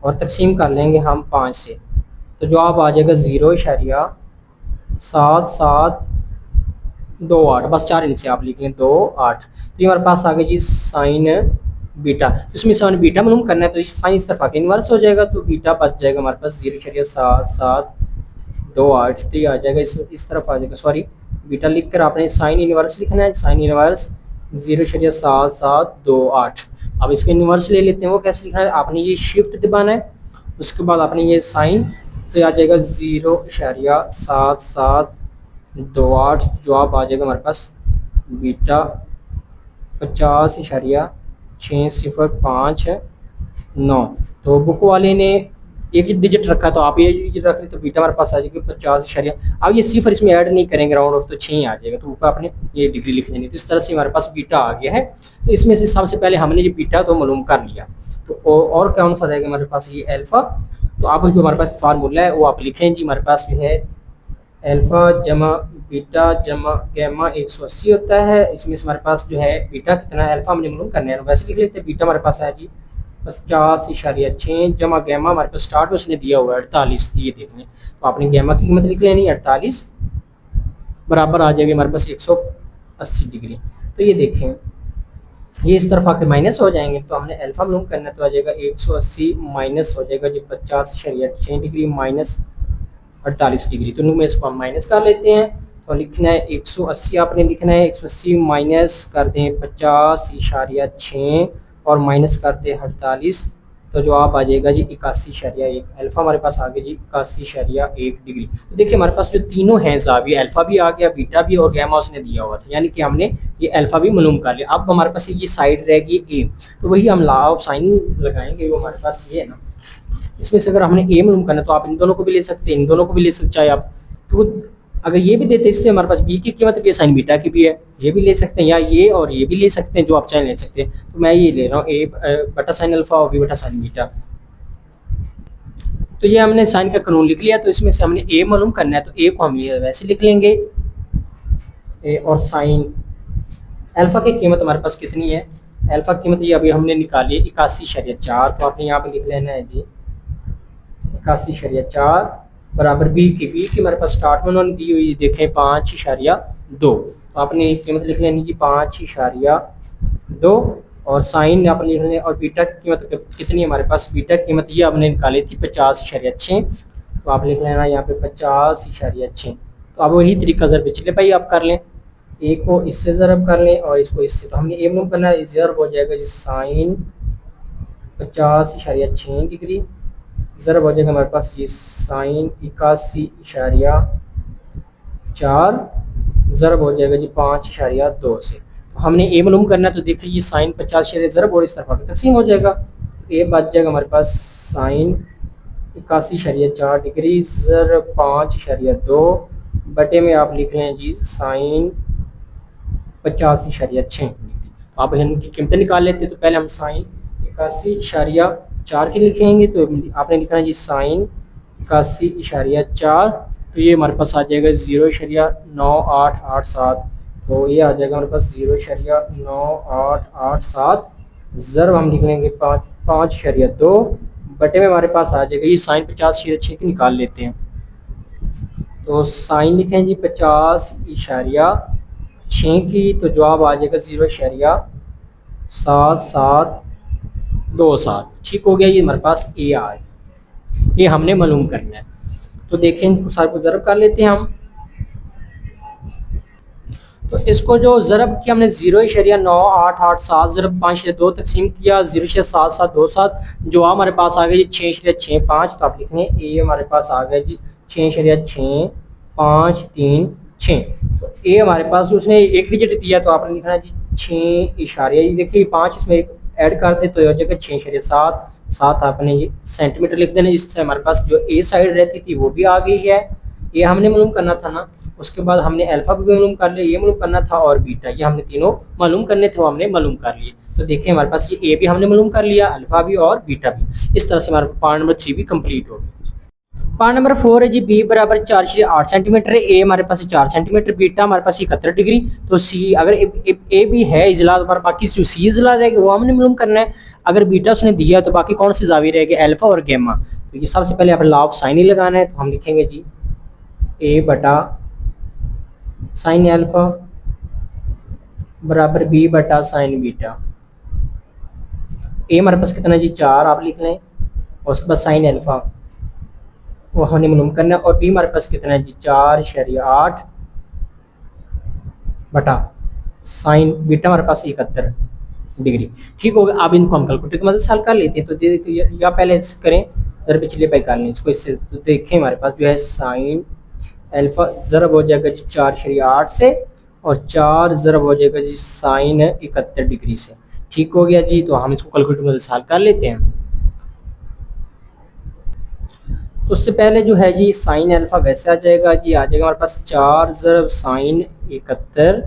A: और तकसीम कर लेंगे हम 5 से, तो जवाब आ जाएगा 0.77 दो आठ, बस 4 इनसे आप लिख लें 2 8। तो ये हमारे पास आ गया जी साइन बीटा। इसमें साइन बीटा मालूम करना है तो इस साइन इस तरफ आके इनवर्स हो जाएगा, तो बीटा बच जाएगा हमारे पास 0.7 तो ये आ जाएगा इस तरफ आ जाएगा, सॉरी बीटा लिख कर आपने साइन इनवर्स लिखना है, साइन इनवर्स 0.7728। अब इसका इनवर्स ले लेते हैं, वो कैसे लिखना है, आपने ये शिफ्ट दबाना है, उसके बाद आपने ये साइन, तो आ जाएगा 0.7728, जवाब आ जाएगा हमारे पास बीटा 50.605 तो बुक वाले ने एक डिजिट रखा तो आप ये डिजिट रख लें तो बीटा हमारे पास आ जाएगी 50। अब ये सिफर इसमें ऐड नहीं करेंगे, राउंड ऑफ तो 6 ही आ जाएगा, तो ऊपर आपने ये डिग्री लिख देनी। तो इस तरह से हमारे पास बीटा आ गया है। तो इसमें से सबसे पहले हमने ये बीटा तो मालूम कर लिया, तो और कौन सा रहेगा हमारे पास, ये अल्फा। तो आप जो हमारे पास फार्मूला है वो आप लिखें जी, हमारे पास जो है अल्फा जमा बीटा जमा गैमा 180 होता है। इसमें से हमारे पास जो है बीटा कितना है, अल्फा हमने मालूम करना है, वैसे लिख लेते हैं। बीटा हमारे पास है जी 50.6 जमा गैमा हमारे पास स्टार्ट में उसने दिया हुआ है 48, ये देख लें। तो आपने गैमा की कीमत लिख लेनी 48 बराबर आ जाएगी हमारे पास 180 डिग्री। तो ये देखें ये इस तरफ आके माइनस हो जाएंगे, तो हमने अल्फा मालूम करना तो आ जाएगा 180 माइनस हो जाएगा जी 50.6 डिग्री माइनस 48 डिग्री। तो में इसको हम माइनस कर लेते हैं, तो लिखना है 180, आपने लिखना है 180 माइनस कर दें 50.6 और माइनस कर दें 48, तो जो आप आ जाएगा जी 81.1। अल्फा हमारे पास आ गया जी 81.1 डिग्री। तो देखिए हमारे पास जो तीनों हैं जाविया, अल्फा भी आ गया, बीटा भी और गैमा उसने दिया हुआ था, यानी कि हमने ये अल्फा भी मालूम कर लिया। अब हमारे पास ये साइड रहेगी ए, तो वही हम लॉ ऑफ साइन लगाएंगे, वो हमारे पास ये है ना। इसमें से अगर हमने ए मालूम करना तो आप इन दोनों को भी ले सकते हैं, इन दोनों को भी ले सकते, चाहे आप तो अगर ये भी देते इससे हमारे पास बी की कीमत भी साइन बीटा की भी है, ये भी ले सकते हैं, या ये और ये भी ले सकते हैं, जो आप चाहे ले सकते हैं। तो मैं ये ले रहा हूँ ए बटा साइन अल्फा और बी बटा साइन बीटा। तो ये हमने साइन का कानून लिख लिया, तो इसमें से हमने ए मालूम करना है, तो ए को हम ये वैसे लिख लेंगे ए और साइन अल्फा की कीमत हमारे पास कितनी है, अल्फा की कीमत ये अभी हमने निकाली है 81.4, तो आपने यहाँ पे लिख लेना है जी 81.4 बराबर बी की हमारे पास स्टार्ट में उन्होंने दी हुई देखें 5.2, तो आपने कीमत लिख लेनी जी 5.2 और साइन आपने लिख लें, और बीटा की कीमत कितनी है हमारे पास, बीटा की कीमत ये आपने निकाली थी 50.6, तो आप लिख लेना यहाँ पे 50.6। तो अब वही तरीका जरा पिछले भाई आप कर लें, ए को इससे ज़रब कर लें और इसको इससे, तो हमने ए मालूम करना है, ज़रब हो जाएगा जी साइन 50.6 डिग्री, ज़रब हो जाएगा हमारे पास ये साइन 81.4, ज़रब हो जाएगा जी 5.2 से। तो हमने ए मालूम करना है, तो देखिए ये साइन 50 ज़रब और इस तरफ आगे तकसीम हो जाएगा, ए बच जाएगा हमारे पास साइन 81.4 डिग्री ज़रब 5.2 बटे में आप लिख लें जी साइन 50.6। आप इनकी कीमतें निकाल लेते हैं, तो पहले हम साइन 81.4 की लिखेंगे, तो आपने लिखना है जी साइन 81.4, तो ये हमारे पास आ जाएगा 0.9887, तो ये आ जाएगा हमारे पास 0.9887 ज़रब हम लिख लेंगे 5.2 बटे में हमारे पास आ जाएगा ये साइन 50.6 की निकाल लेते हैं, तो साइन लिखें जी 50.6 की, तो जवाब आ जाएगा 0.7727। ठीक हो गया, ये हमारे पास ए आ है, ये हमने मालूम करना है। तो देखें सारे को ज़रब कर लेते हैं हम, तो इसको जो ज़रब किया हमने 0.9887 ज़रब 5.2 तकसीम किया 0.7727, जो हमारे पास आ गया जी 6.65, तो आप लिखेंगे ए हमारे पास आ गया जी 6.6536। तो ए हमारे पास उसने एक डिजिट दिया, तो आपने लिखना जी 6 इशारे, देखिए 5 इसमें ऐड करते तो हो जाएगा 6.7 आपने ये सेंटीमीटर लिख देना। इससे हमारे पास जो ए साइड रहती थी वो भी आ गई है, ये हमने मालूम करना था ना। उसके बाद हमने अल्फा भी मालूम कर लिया, ये मालूम करना था, और बीटा, ये हमने तीनों मालूम करने थे, वो हमने मालूम कर लिए। तो देखिए हमारे पास ये ए भी हमने मालूम कर लिया, अल्फा भी और बीटा भी। इस तरह से हमारा पार्ट नंबर 3 भी कंप्लीट हो गया। पार्ट नंबर 4 है जी बी बराबर 4.8 सेंटीमीटर है, ए हमारे पास 4 सेंटीमीटर, बीटा हमारे पास 71 डिग्री। तो सी अगर ए भी है इजला, तो बाकी जो सी इजला रहेगा वो हमने मालूम करना है। अगर बीटा उसने दिया तो बाकी कौन सी जावी रहेगी, अल्फा और गैमा। तो ये सबसे पहले आप लॉ ऑफ साइन ही लगाना है, तो हम लिखेंगे जी ए बटा साइन अल्फा बराबर बी बटा साइन बीटा। ए हमारे पास कितना है जी 4 आप लिख लें, और उसके बाद साइन अल्फा वो हमने मालूम करना है, और बी हमारे पास कितना है जी 4/8 बटा साइन बीटा हमारे पास 71 डिग्री। ठीक हो गया। अब इनको हम कैलकुलेटर की मदद से हल कर लेते हैं। तो देखिए या पहले करें जरा पिछले पे कर लें इसको इससे। तो देखें हमारे पास जो है साइन अल्फा ज़रब हो जाएगा जी 4/8 से, और 4 ज़रब हो जाएगा जी साइन 71 डिग्री से। ठीक हो गया जी। तो हम इसको कैलकुलेटर की मदद से हल कर लेते हैं। तो उससे पहले जो है जी साइन अल्फा वैसे आ जाएगा जी, आ जाएगा हमारे पास 4 ज़रब साइन 71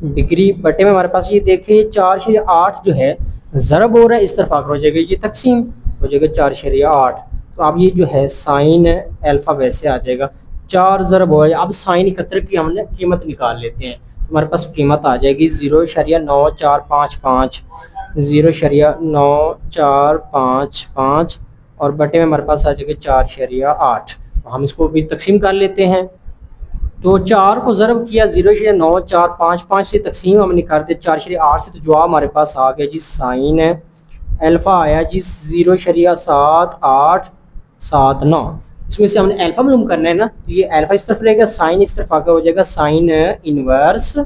A: डिग्री बटे में हमारे पास ये देखिए 4/8 जो है ज़रब हो रहा है, इस तरफ आकर हो जाएगा ये तकसीम हो जाएगा 4/8। तो अब ये जो है साइन अल्फा वैसे आ जाएगा 4 ज़रब हो जाएगा। अब साइन 71 की हमने कीमत निकाल लेते हैं। तो हमारे पास कीमत आ जाएगी 0.9455, 0.9455, और बटे में हमारे पास आ जाएगा 4/8। तो हम इसको भी तकसीम कर लेते हैं। तो 4 को ज़रब किया 0.9455 से, तकसीम हमने कर दिया 4/8 से। तो जवाब हमारे पास आ गया जी साइन अल्फा आया जी 0.7879। इसमें से हमने अल्फा मालूम करना है ना, तो ये अल्फा इस तरफ रहेगा, साइन इस तरफ आकर हो जाएगा साइन इनवर्स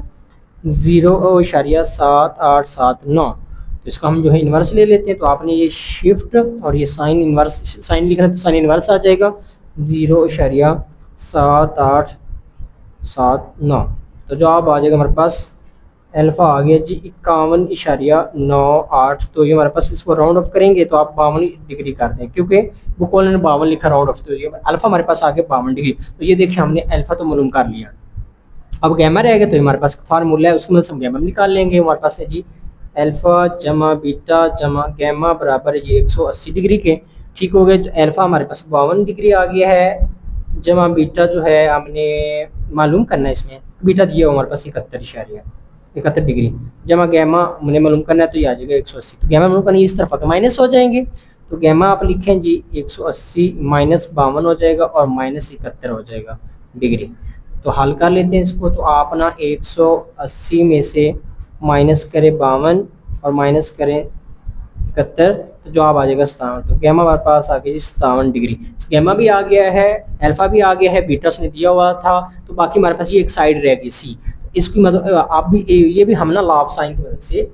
A: 0.7879। तो इसका हम जो है इन्वर्स ले लेते हैं। तो आपने ये शिफ्ट और ये साइन इन्वर्स, साइन लिखना है तो साइन इन्वर्स आ जाएगा 0.7879। तो जवाब आ जाएगा हमारे पास अल्फा आ गया जी 51.98। तो ये हमारे पास इसको राउंड ऑफ करेंगे तो आप 52 डिग्री कर दें, क्योंकि वो कॉलन ने 52 लिखा राउंड ऑफ, तो ये अल्फा हमारे पास आ गया 52 डिग्री। तो ये देखिए हमने अल्फा तो मालूम कर लिया। अब गैमा रहेगा तो हमारे पास फार्मूला है, उसकी मदद से हम गैमा निकाल लेंगे। हमारे पास है जी अल्फा जमा बीटा जमा गैमा बराबर ये 180 डिग्री के। ठीक हो गए। तो अल्फा हमारे पास 52 डिग्री आ गया है, जमा बीटा जो है हमने मालूम करना है, इसमें बीटा दिया हमारे पास 71 डिग्री, जमा गैमा हमने मालूम करना है तो ये आ जाएगा 180। तो गैमा मालूम करना है, इस तरफ आकर माइनस हो जाएंगे। तो गैमा आप लिखें जी 180 माइनस 52 हो जाएगा और माइनस 71 हो जाएगा डिग्री। तो हल कर लेते हैं इसको। तो आप ना 180 में से माइनस करें 52 और माइनस करें 71, तो जवाब आ जाएगा 57। तो गैमा हमारे पास आ गया जी 57 डिग्री। गैमा भी आ गया है, अल्फा भी आ गया है, बीटा उसने दिया हुआ था। तो बाकी हमारे पास ये एक साइड रह गई सी। इसकी मदद आप भी ये भी हम ना लॉ ऑफ साइन की मदद से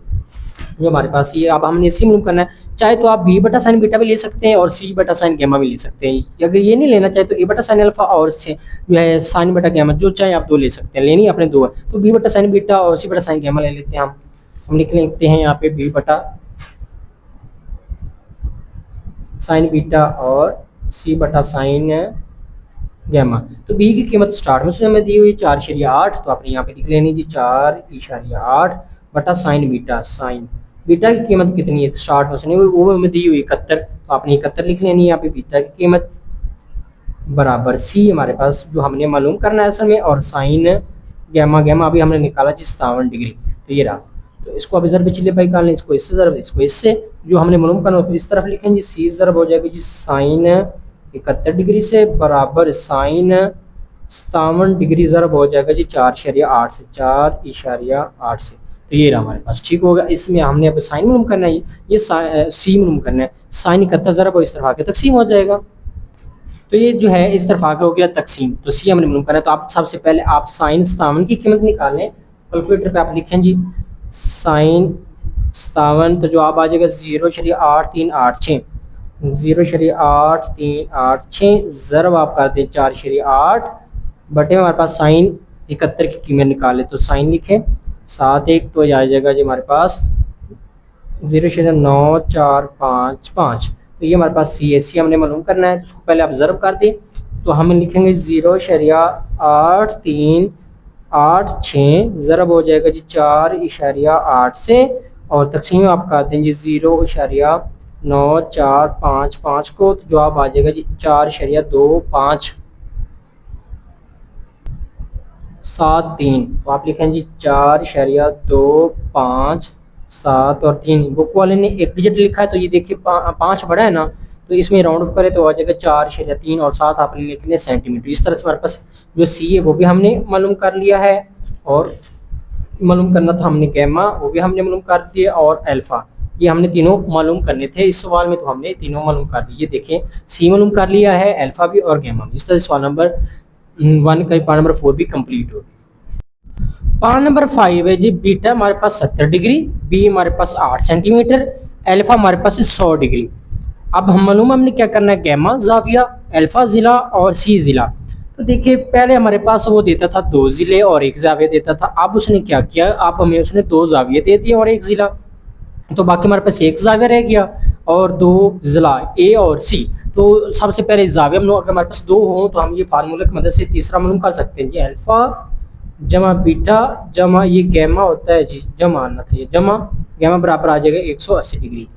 A: जो हमारे पास ये, अब हमने इसी मालूम करना है। चाहे तो आप बी बटा साइन बीटा भी ले सकते हैं और सी बटा साइन गैमा भी ले सकते हैं। अगर ये नहीं लेना चाहे तो ए बटा साइन अल्फा और से जो है साइन बटा गैमा, जो चाहे आप दो ले सकते हैं। लेनी अपने दो है तो बी बटा साइन बीटा और सी बटा साइन गैमा ले लेते हैं। हम लिख लेते हैं यहाँ पे बी बटा साइन बीटा और सी बटा साइन गैमा। तो बी की कीमत स्टार्ट में हमें दी हुई 4/8, तो आपने यहाँ पे लिख लेनी जी 4/8 बटा साइन बीटा। साइन बीटा की कीमत कितनी है स्टार्ट में वो हमें दी हुई 71, तो आपने 71 लिख लेनी है यहाँ पे। बीटा की कीमत बराबर सी हमारे पास जो हमने मालूम करना है असल में, और साइन गैमा, गैमा अभी हमने निकाला जी 57 डिग्री। तो ये रहा। तो इसको अभी ज़रब पिछले पे निकालना, इसको इससे ज़रब, इसको इससे, जो हमने मालूम करना तो इस तरफ लिखेंगे सी ज़रब हो जाएगी जी साइन 71 डिग्री से, बराबर साइन 57 डिग्री ज़रब हो जाएगा जी 4/8 से, 4/8 से। तो ये रहा हमारे पास। ठीक होगा। इसमें हमने अब साइन मालूम करना है, ये सी मालूम करना है। साइन 71 ज़रब और इस तरफ आके तकसीम हो जाएगा। तो ये जो है इस तरफ आके हो गया तकसीम। तो सी हमने मालूम करना है। तो आप सबसे पहले आप साइन 57 की कीमत निकाल लें। कैलकुलेटर पे आप लिखें जी साइन 57, तो जो आप आ जाएगा 0.8386, 0.8386 ज़रब आप कर दें 4/8 बटे में हमारे पास साइन 71 की कीमत निकाले। तो साइन लिखें 7 तो आ जाएगा जी हमारे पास 0.9455। तो ये हमारे पास सी है। सी हमने मालूम करना है, तो उसको पहले आप ज़रब कर दें। तो हम लिखेंगे 0.8386 ज़रब हो जाएगा जी 4/8 से, और तकसीम आप कर दें जी 0.9455 को। तो जवाब आ जाएगा जी 4/2573। तो आप लिखें जी 4/2573 और 3, बुक वाले ने एक डिजिट लिखा है तो ये देखिए 5 बड़ा है ना, तो इसमें राउंड ऑफ करें तो आ जाएगा 4/3 और 7 आपने लिखने सेंटीमीटर। इस तरह से हमारे पास जो सी है वो भी हमने मालूम कर लिया है, और मालूम करना था हमने गैमा, वो भी हमने मालूम कर दिया, और अल्फा, ये हमने तीनों मालूम करने थे इस सवाल में, तो हमने तीनों मालूम कर लिए। देखें, सी मालूम कर लिया है, अल्फा भी और गैमा भी। इस तरह सवाल नंबर 1 का पार्ट नंबर 4 भी कंप्लीट हो गया। पार्ट नंबर 5 है जी, बीटा हमारे पास 70 डिग्री, बी हमारे पास 8 सेंटीमीटर, अल्फा हमारे पास 100 डिग्री। अब हम मालूम हमने क्या करना है, गैमा जाविया, अल्फा जिला और सी जिला। तो देखिए, पहले हमारे पास वो देता था 2 जिले और 1 जाविया देता था। अब उसने क्या किया, अब हमें उसने 2 जाविया दे दिए और 1 जिला, तो बाकी हमारे पास 1 जाविया रह गया और 2 जिला, ए और सी। तो सबसे पहले जाविया अगर हमारे पास 2 हो तो हम ये फार्मूले की मदद से तीसरा मालूम कर सकते हैं जी, अल्फा जमा बीटा जमा ये गैमा होता है जी, जमा आना था ये, जमा गैमा बराबर आ जाएगा 180 डिग्री।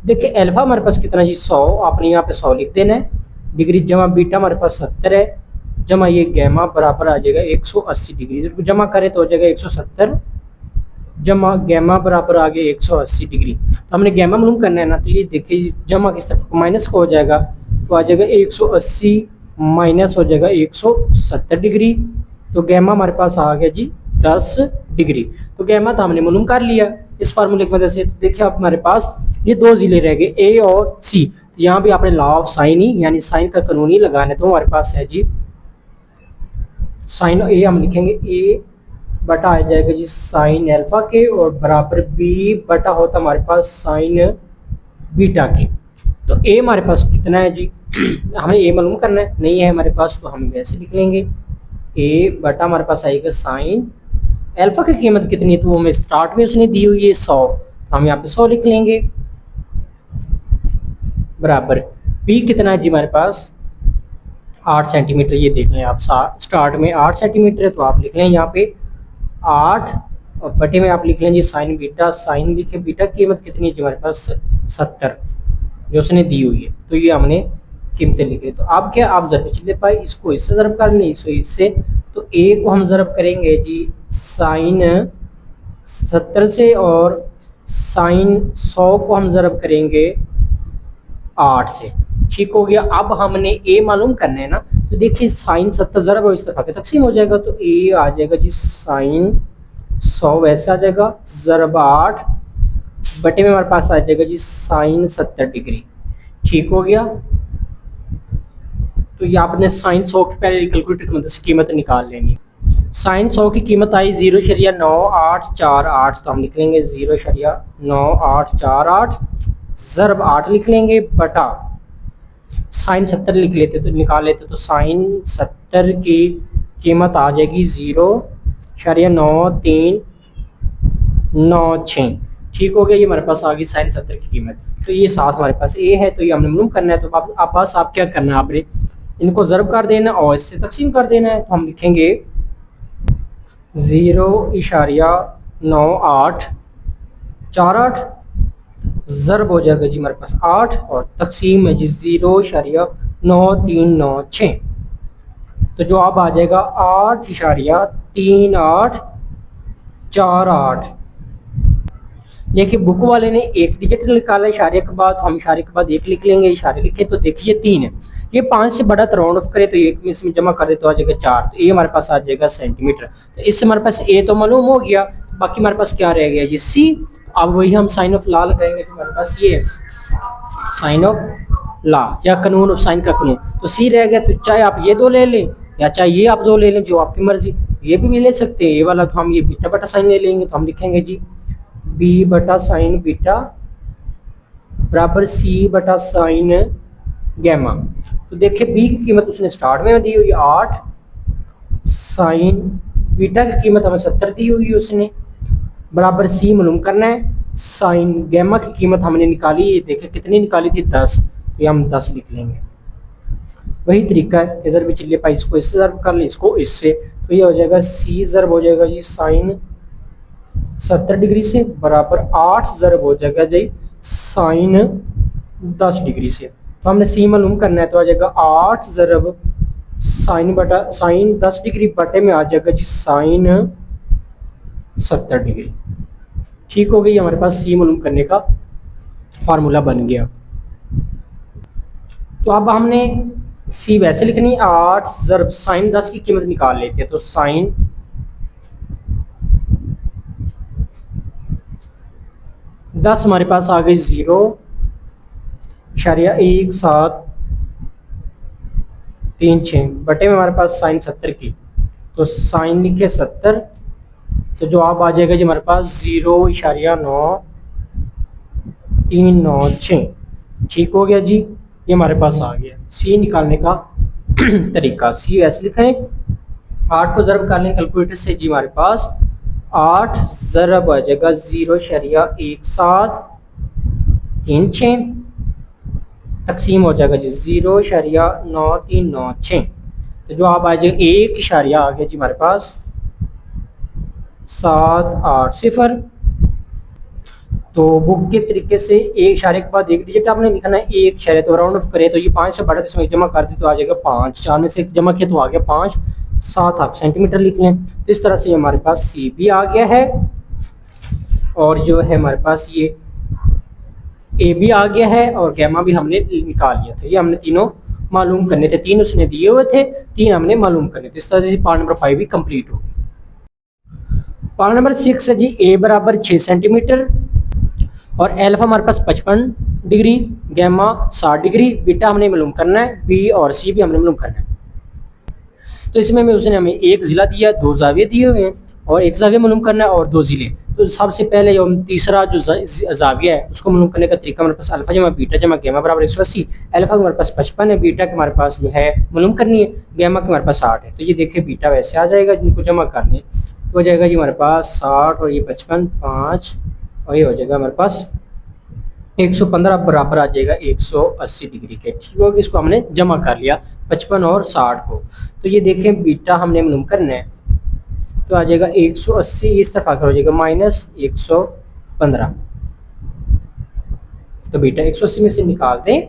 A: देखिए अल्फा हमारे पास कितना जी, 100, आपने यहाँ पे 100 लिख देना है, डिग्री जमा बीटा हमारे पास 70 है, जमा ये गैमा बराबर आ जाएगा 180 डिग्री। इसको जमा करें तो हो जाएगा 170, जमा गैमा बराबर आ गया 180 डिग्री। तो हमने गैमा मालूम करना है ना, तो ये देखिए जमा किस तरफ माइनस को हो जाएगा, तो आ जाएगा 180 माइनस हो जाएगा 170 डिग्री। तो गैमा हमारे पास आ गया जी 10 डिग्री। तो गैमा तो हमने मालूम कर लिया इस फार्मूले की वजह से। तो देखिए अब हमारे पास ये 2 जिले रह गए, ए और सी। यहाँ भी आपने लॉ ऑफ साइन ही यानी साइन का कानून ही लगाना, तो हमारे पास है जी साइन ए, हम लिखेंगे ए बटा आ जाएगा जी साइन अल्फा के, और बराबर बी बटा होता हमारे पास साइन बीटा के। तो ए हमारे पास कितना है जी हमें ए मालूम करना है, नहीं है हमारे पास तो हम वैसे लिख लेंगे, ए बटा हमारे पास आएगा साइन अल्फा की कीमत कितनी है, तो हमें स्टार्ट में उसने दी हुई है 100, तो हम यहाँ पे 100 लिख लेंगे, बराबर बी कितना है जी हमारे पास 8 सेंटीमीटर। ये देख लें आप, स्टार्ट में 8 सेंटीमीटर है, तो आप लिख लें यहाँ पे 8, और बटे में आप लिख लें जी साइन बीटा, साइन लिखे बीटा की कीमत कितनी है जी हमारे पास 70 जो उसने दी हुई है। तो ये हमने कीमतें लिख ली। तो आप क्या, आप जरब चले पाए, इसको इससे जरब कर लें, इसको इससे, तो ए को हम जरब करेंगे जी साइन 70 से, और साइन 100 को हम जरब करेंगे 8 से। ठीक हो गया। अब हमने ए मालूम करना है ना, तो देखिए साइन 70 जरब इस तरफ आके तकसीम हो जाएगा, तो ए आ जाएगा जी साइन 100 वैसे आ जाएगा, जरब 8 बटे में हमारे पास आ जाएगा जी साइन 70 डिग्री। ठीक हो गया। तो ये आपने साइन 100 की पहले कैलकुलेटर की मदद से कीमत निकाल लेनी। साइन 100 की कीमत आई 0.9848, तो हम लिख लेंगे 0.9848 जरब 8 लिख लेंगे, बटा साइन 70 लिख लेते तो निकाल लेते, तो साइन 70 की कीमत आ जाएगी 0.9396। ठीक हो गया, ये हमारे पास आ गई साइन 70 की कीमत। तो ये साथ हमारे पास ए है, तो ये हमने मालूम करना है। तो आप बस आप क्या करना है, आपने इनको जरब कर देना और इससे तकसीम कर देना है। तो हम लिखेंगे 0.9848 जरब हो जाएगा जी हमारे पास 8, और तकसीम है जी 0.9396। तो जो अब आ जाएगा 8.3848। देखिए बुक वाले ने एक डिजिट निकाला इशारे के बाद, हम इशारे के बाद एक लिख लेंगे, इशारे लिखे तो देखिए 3 है, ये 5 से बड़ा तो राउंड ऑफ करे तो एक में इसमें जमा कर दे तो आ जाएगा 4, तो ये हमारे पास आ जाएगा सेंटीमीटर। तो इससे हमारे पास ए तो मालूम हो गया, बाकी हमारे पास क्या रह गया ये सी। अब वही हम साइन ऑफ ला लगाएंगे, तो हमारे पास ये है साइन ऑफ ला या कानून ऑफ साइन का कानून। तो सी रह गया, तो चाहे आप ये 2 ले लें या चाहे ये आप 2 ले लें, जो आपकी मर्जी, ये भी ले सकते हैं ये वाला। तो हम ये बीटा बटा साइन ले लेंगे, तो हम लिखेंगे जी बी बटा साइन बीटा बराबर सी बटा साइन गैमा। तो देखिए बी की कीमत उसने स्टार्ट में दी हुई 8, साइन बीटा की कीमत हमें 70 दी हुई है उसने, बराबर सी मालूम करना है, साइन गैमा की कीमत हमने निकाली, ये देखिए कितनी निकाली थी 10, ये हम 10 लिख लेंगे। वही तरीका है, इधर भी चलिए भाई, इसको इससे जर्ब कर ले, इसको इससे, तो ये हो जाएगा सी जर्ब हो जाएगा जी साइन 70 डिग्री से, बराबर 8 जर्ब हो जाएगा जी साइन 10 डिग्री से। तो हमने सी मालूम करना है, तो आ जाएगा 8 जरब साइन बटा साइन 10 डिग्री बटे में आ जाएगा जी साइन 70 डिग्री। ठीक हो गई, हमारे पास सी मालूम करने का फार्मूला बन गया। तो अब हमने सी वैसे लिखनी, 8 जरब साइन 10 की कीमत निकाल लेते हैं, तो साइन 10 हमारे पास आ गई 0.1736 बटे में हमारे पास साइन 70 की, तो साइन लिखे 70, तो जवाब आ जाएगा जी हमारे पास 0.9396। ठीक हो गया जी, ये हमारे पास आ गया सी निकालने का तरीका। सी ऐसे लिखा है, 8 को ज़रब कर लें कैलकुलेटर से जी, हमारे पास 8 ज़रब आ जाएगा 0.1736, तकसीम हो जाएगा जी 0.9396, तो जो आप आ जाएगा 1 आ गया जी हमारे पास 780। तो बुक के तरीके से एक इशारे के बाद एक डिजिट आपने लिखना है, एक इशारे तो राउंड ऑफ करे तो ये 5 से बड़ा, तो इसमें जमा कर दी तो आ जाएगा 5, 4 में से जमा किया तो आ गया 5, 7 आप सेंटीमीटर लिख लें। तो इस तरह से हमारे पास सी भी आ गया है, और जो है हमारे पास ये ए भी आ गया है, और गैमा भी हमने निकाल लिया था। ये हमने तीनों मालूम करने थे, 3 उसने दिए हुए थे, 3 हमने मालूम करने थे। इस तरह से पार्ट नंबर 5 भी कंप्लीट हो गया। पार्ट नंबर 6 है जी, ए बराबर 6 सेंटीमीटर और एल्फा हमारे पास 55 डिग्री, गैमा 60 डिग्री, बीटा हमने मालूम करना है, बी और सी भी हमने मालूम करना है। तो इसमें उसने हमें एक जिला दिया, 2 जाविये दिए हुए हैं, और एक जाविया मालूम करना है और 2 जिले। तो सबसे पहले जो तीसरा जो जाविया है उसको मालूम करने का तरीका, हमारे पास अल्फा जमा बीटा जमा गैमा बराबर 180। अल्फा हमारे पास 55 है, बीटा के हमारे पास जो है मालूम करनी है, गैमा के हमारे पास 60 है। तो ये देखिए बीटा वैसे आ जाएगा, जिनको जमा कर लें तो हो जाएगा जी हमारे पास 60 और ये 55 5, और ये हो जाएगा हमारे पास 115 बराबर आ जाएगा 180 डिग्री के। ठीक होगा, इसको हमने जमा कर लिया 55 और 60 को। तो ये देखें बीटा हमने मालूम करना है, तो आ जाएगा 180, इस तरफ आकर हो जाएगा माइनस 115। तो बीटा 180 में से निकाल दें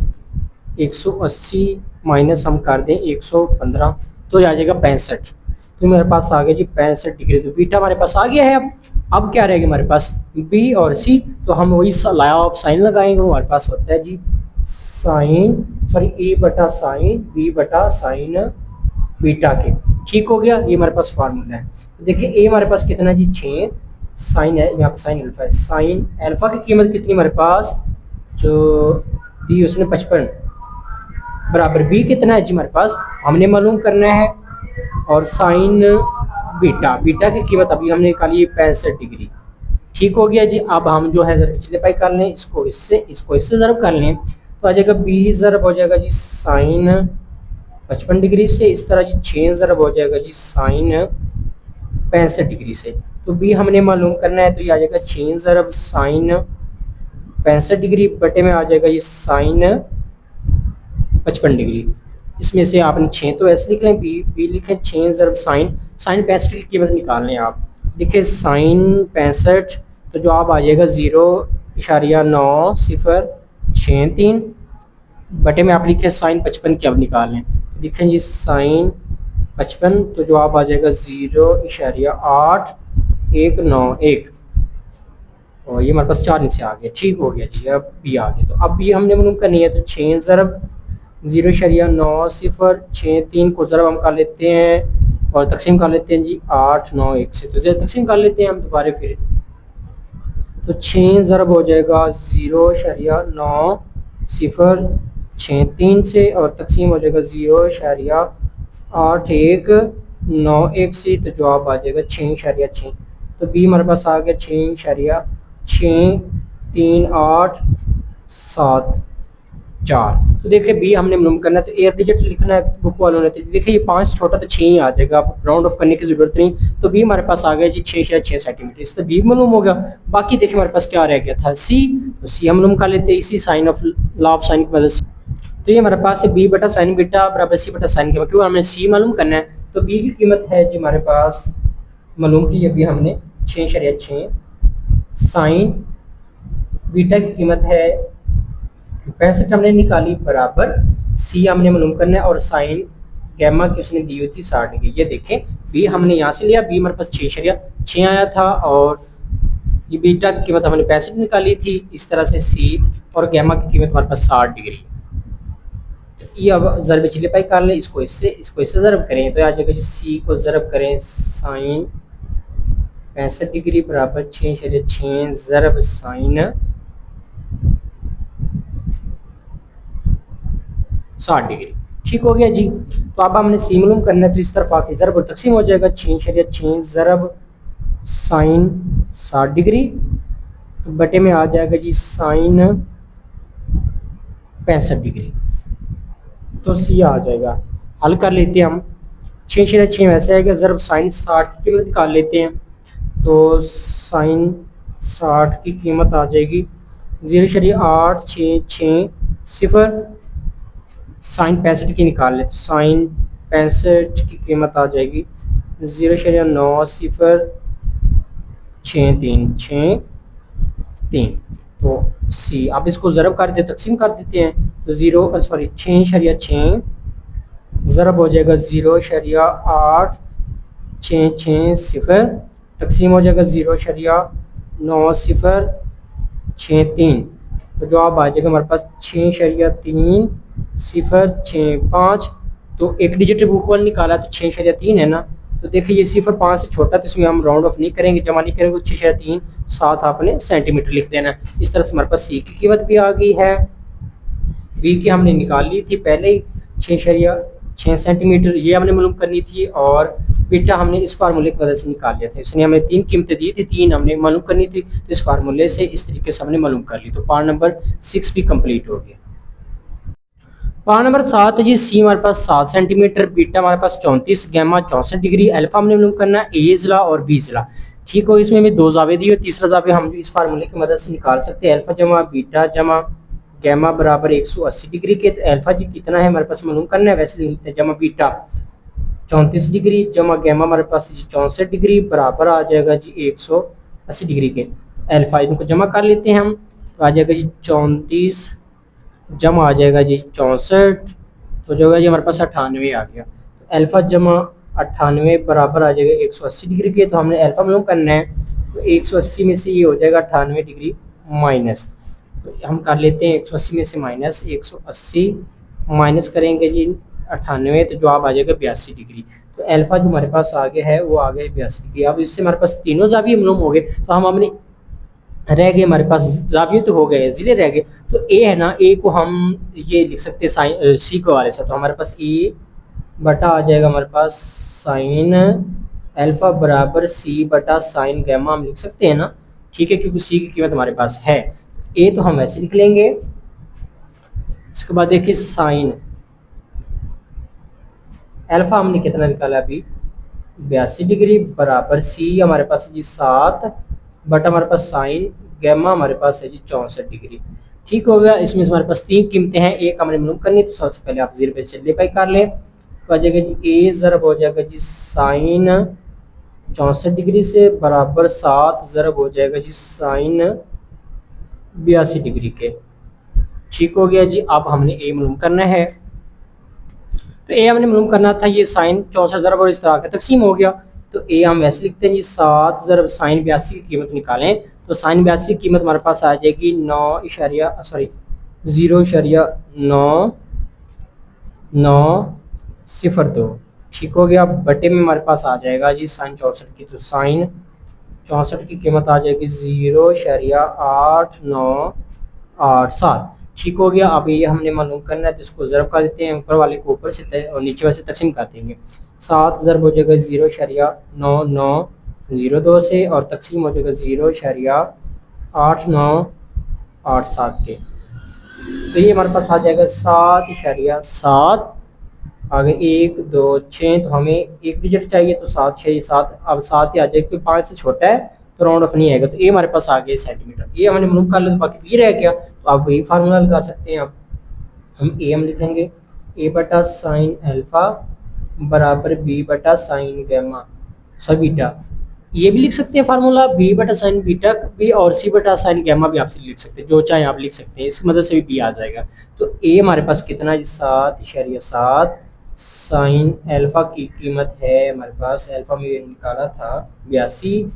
A: 180 माइनस हम कर दें 115, तो आ जाएगा 65। तो मेरे पास आ गया जी 65 डिग्री। तो बीटा हमारे पास आ गया है। अब क्या रहेगा हमारे पास, बी और सी, तो हम वही लॉ ऑफ साइन लगाएंगे। हमारे पास होता है जी साइन, सॉरी ए बटा साइन बी बटा साइन बीटा के। ठीक हो गया, ये हमारे पास फार्मूला है। तो देखिए ए हमारे पास कितना जी 6, साइन है यहाँ पर साइन अल्फा है, साइन अल्फा की कीमत कितनी हमारे पास जो दी उसने 55, बराबर बी कितना है जी हमारे पास हमने मालूम करना है, और साइन बीटा, बीटा की कीमत अभी हमने निकाली है 65 डिग्री। ठीक हो गया जी। अब हम जो है पिछले पाई कर लें, इसको इससे ज़रब कर लें, तो आ जाएगा बी ज़रब हो जाएगा जी साइन 55 डिग्री से, इस तरह जी 6 ज़रब हो जाएगा जी साइन 65 डिग्री से। तो बी हमने मालूम करना है, तो ये आ जाएगा 6 ज़रब साइन 65 डिग्री बटे में आ जाएगा ये साइन 55 डिग्री। इसमें से आपने 6 तो ऐसे लिख लें, बी लिखें 6 ज़रब साइन 65 की कीमत निकाल लें आप। देखिए साइन 65, तो जो आप आ जाएगा 0.963 बटे में आप लिखे साइन 55 की अब निकाल लें। लिखें जी साइन 55, तो जो आप आ जाएगा 0.8191, और ये हमारे पास 4 नीचे आ गया। ठीक हो गया जी, अब बी आ गया। तो अब बी हमने मालूम करनी है, तो 6 ज़रब 0.9063 को ज़रब हम कर लेते हैं और तकसीम कर लेते हैं जी 891 से। तो तकसीम कर लेते हैं हम दोबारा फिर, तो 6 ज़रब हो जाएगा 0.9063 से, और तकसीम हो जाएगा 0.8191 से। तो जवाब आ जाएगा 6.6। तो बी हमारे पास आ गया 6.6387। तो देखिए बी हमने मालूम करना है, तो एयर डिजिट लिखना है बुक वालों ने। तो देखिए ये 5 छोटा तो 6 ही आ जाएगा, आप राउंड ऑफ करने की जरूरत नहीं। तो बी हमारे पास आ गया जी 6 सेंटीमीटर, इससे बी मालूम हो गया। बाकी देखिए हमारे पास क्या रह गया था सी, तो सी हम मालूम कर लेते हैं इसी sine of law of sine की मदद से। तो ये हमारे पास बी बटा साइन बीटा बराबर सी बटा साइन के, क्योंकि हमें सी मालूम करना है। तो बी की कीमत है जी हमारे पास मालूम की अभी हमने 6.6, साइन बीटा की कीमत है 65 हमने निकाली, बराबर सी हमने मालूम करना है, और साइन गैमा की उसने दी हुई थी 60 डिग्री। ये देखें बी हमने यहाँ से लिया, बी हमारे पास 6 आया था, और ये बीटा की कीमत हमने 65 निकाली थी। इस तरह से सी और गैमा की कीमत हमारे पास 60 डिग्री। तो ये अब ज़रब चिल्ले पाई कर लें, इसको इससे ज़रब करें, तो आ जाएगा जी सी को ज़रब करें साइन 65 डिग्री बराबर 6.6 ज़रब साइन 60 डिग्री। ठीक हो गया जी। तो अब हमने सी मालूम करना है, तो इस तरफ आके ज़रब और तकसीम हो जाएगा। 6 ज़रब साइन 60 डिग्री, तो बटे में आ जाएगा जी साइन 65 डिग्री। तो सी आ जाएगा। हल कर लेते हैं हम। 6 वैसे आएगा, ज़रब साइन 60 की कीमत निकाल लेते हैं। तो साइन 60 की कीमत आ जाएगी 0.866 साइन 65 की निकाल ले, तो साइन 65 की कीमत आ जाएगी 0.9063 तो सी। अब इसको ज़रब कर देते, तकसीम कर देते हैं। तो 6.6 ज़रब हो जाएगा 0.8660, तकसीम हो जाएगा 0.9063। तो जवाब आ जाएगा हमारे पास 6.3065। तो एक डिजिट इक्वल निकाला तो 6.3 है ना। तो देखिए ये 0.5 से छोटा, तो इसमें हम राउंड ऑफ नहीं करेंगे, जमा नहीं करेंगे। 6.3 साथ आपने सेंटीमीटर लिख देना। इस तरह से हमारे पास सी की कीमत भी आ गई है। बी की हमने निकाल ली थी पहले ही 6 सेंटीमीटर, ये हमने मालूम करनी थी। और बीटा हमने इस फार्मूले की वजह से निकाल लिया था, इसने हमें 3 कीमतें दी थी, 3 हमने मालूम करनी थी। तो इस फार्मूले से इस तरीके से हमने मालूम कर ली। तो पार्ट नंबर 6 भी कंप्लीट हो गया। पार्ट नंबर 7 है जी। सी हमारे पास 7 सेंटीमीटर, बीटा हमारे पास 34, गैमा 64 डिग्री, अल्फा हमने मालूम करना है ए ज़ला और बी ज़ला। ठीक हो, इसमें हमें 2 जावे दी और तीसरा जावे हम इस फार्मूले की मदद से निकाल सकते हैं। अल्फा जमा बीटा जमा गैमा बराबर 180 डिग्री के। तो अल्फा जी कितना है हमारे पास मालूम करना है, वैसे लिखते हैं। जमा बीटा 34 डिग्री जमा गैमा हमारे पास 64 डिग्री बराबर आ जाएगा जी 180 डिग्री के। अल्फा इनको जमा कर लेते हैं हम, तो आ जाएगा जी 34 जमा आ जाएगा जी 64, तो जो है जी हमारे पास 98 आ गया। तो अल्फा जमा 98 बराबर आ जाएगा 180 डिग्री के। तो हमने अल्फा मालूम करना है, तो 180 में से ये हो जाएगा 98 डिग्री माइनस। तो हम कर लेते हैं 180 में से माइनस 180 माइनस करेंगे जी 98, तो जवाब आ जाएगा 82 डिग्री। तो अल्फा जो हमारे पास आगे है वो आ गया 82 डिग्री। अब इससे हमारे पास तीनों जाविये मालूम हो गए। तो हम अपने रह गए हमारे पास जाविये तो हो गए, जिले रह गए। तो ए है ना, ए को हम ये लिख सकते हैं साइन सी के वाले से। तो हमारे पास ए बटा आ जाएगा हमारे पास साइन अल्फा बराबर सी बटा साइन गैमा हम लिख सकते हैं ना। ठीक है, क्योंकि सी की कीमत हमारे पास है। ए तो हम ऐसे लिख लेंगे। इसके बाद देखिए साइन अल्फा हमने कितना निकाला अभी 82 डिग्री बराबर सी हमारे पास है जी 7 बटा हमारे पास साइन गैमा हमारे पास है जी 64 डिग्री। ठीक हो गया। इसमें हमारे पास 3 कीमतें हैं, एक हमने मालूम करनी है। तो सबसे पहले आप 0 पे सिंपलीफाई कर लें, तो आ जाएगा जी ए ज़रब हो जाएगा जी साइन 64 डिग्री से बराबर 7 ज़रब हो जाएगा जी साइन 82 डिग्री के। ठीक हो गया जी। अब हमने ए मालूम करना है, तो ए हमने मालूम करना था, ये साइन 64 ज़रब और इस तरह का तकसीम हो गया। तो ए हम वैसे लिखते हैं जी 7 ज़रब साइन 82 की कीमत निकालें। तो साइन 82 की कीमत हमारे पास आ जाएगी 0.902। ठीक हो गया। बटे में हमारे पास आ जाएगा जी साइन 64 की। तो साइन 64 की कीमत आ जाएगी 0.8987। ठीक हो गया। अब ये हमने मालूम करना है, तो इसको ज़रब कर देते हैं। ऊपर वाले को ऊपर से और नीचे वाले से तकसीम कर देंगे। 7 ज़रब हो जाएगा 0.9902 से और तकसीम हो जाएगा 0.8987 के। तो ये हमारे पास आ जाएगा 7.7। आगे 1 2 6, तो हमें एक डिजिट चाहिए, तो 7 6 7। अब 7 ही आ जाएगा क्योंकि 5 से छोटा है तो राउंड ऑफ नहीं आएगा। तो ये हमारे पास आ गया सेंटीमीटर। ये हमने मालूम कर लिया, बाकी बी रह गया। तो आप वही फार्मूला लगा सकते हैं। आप हम ए हम लिखेंगे ए बटा साइन अल्फा बराबर बी बटा साइन गैमा बीटा। ये भी लिख सकते हैं फार्मूला बी बटा साइन बीटा भी, और सी बटा साइन गैमा भी आपसे लिख सकते हैं, जो चाहे आप लिख सकते हैं। इसकी मदद से भी बी आ जाएगा। तो ए हमारे पास कितना है 7.7 साइन अल्फा की कीमत है हमारे पास, अल्फा में निकाला था 82।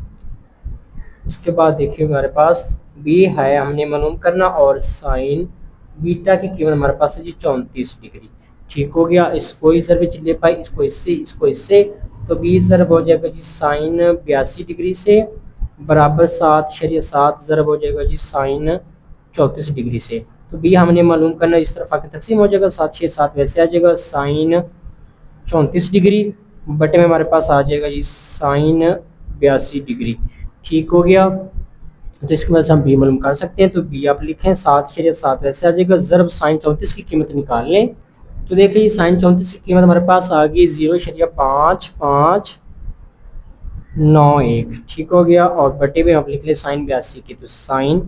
A: इसके बाद देखिए हमारे पास बी है हमने मालूम करना, और साइन बीटा की कीमत हमारे पास है जी 34 डिग्री। ठीक हो गया। इसको इस ज़रब ले पाए, इसको इससे, इसको इससे। तो 20 ज़रब हो जाएगा जी साइन 82 डिग्री से बराबर 7.7 ज़रब हो जाएगा जी साइन 34 डिग्री से। तो बी हमने मालूम करना, इस तरफ आके तकसीम हो जाएगा, 7/6 वैसे आ जाएगा साइन 34 डिग्री, बटे में हमारे पास आ जाएगा जी साइन 82 डिग्री। ठीक हो गया। तो इसके वजह से हम बी मालूम कर सकते हैं। तो बी आप लिखें 7/7 वैसे आ जाएगा, ज़रब साइन 34 की कीमत निकाल लें। तो देखिए साइन 34 की कीमत हमारे पास आ गई 0.5591। ठीक हो गया। और बटे में आप लिख लें साइन 82 की, तो साइन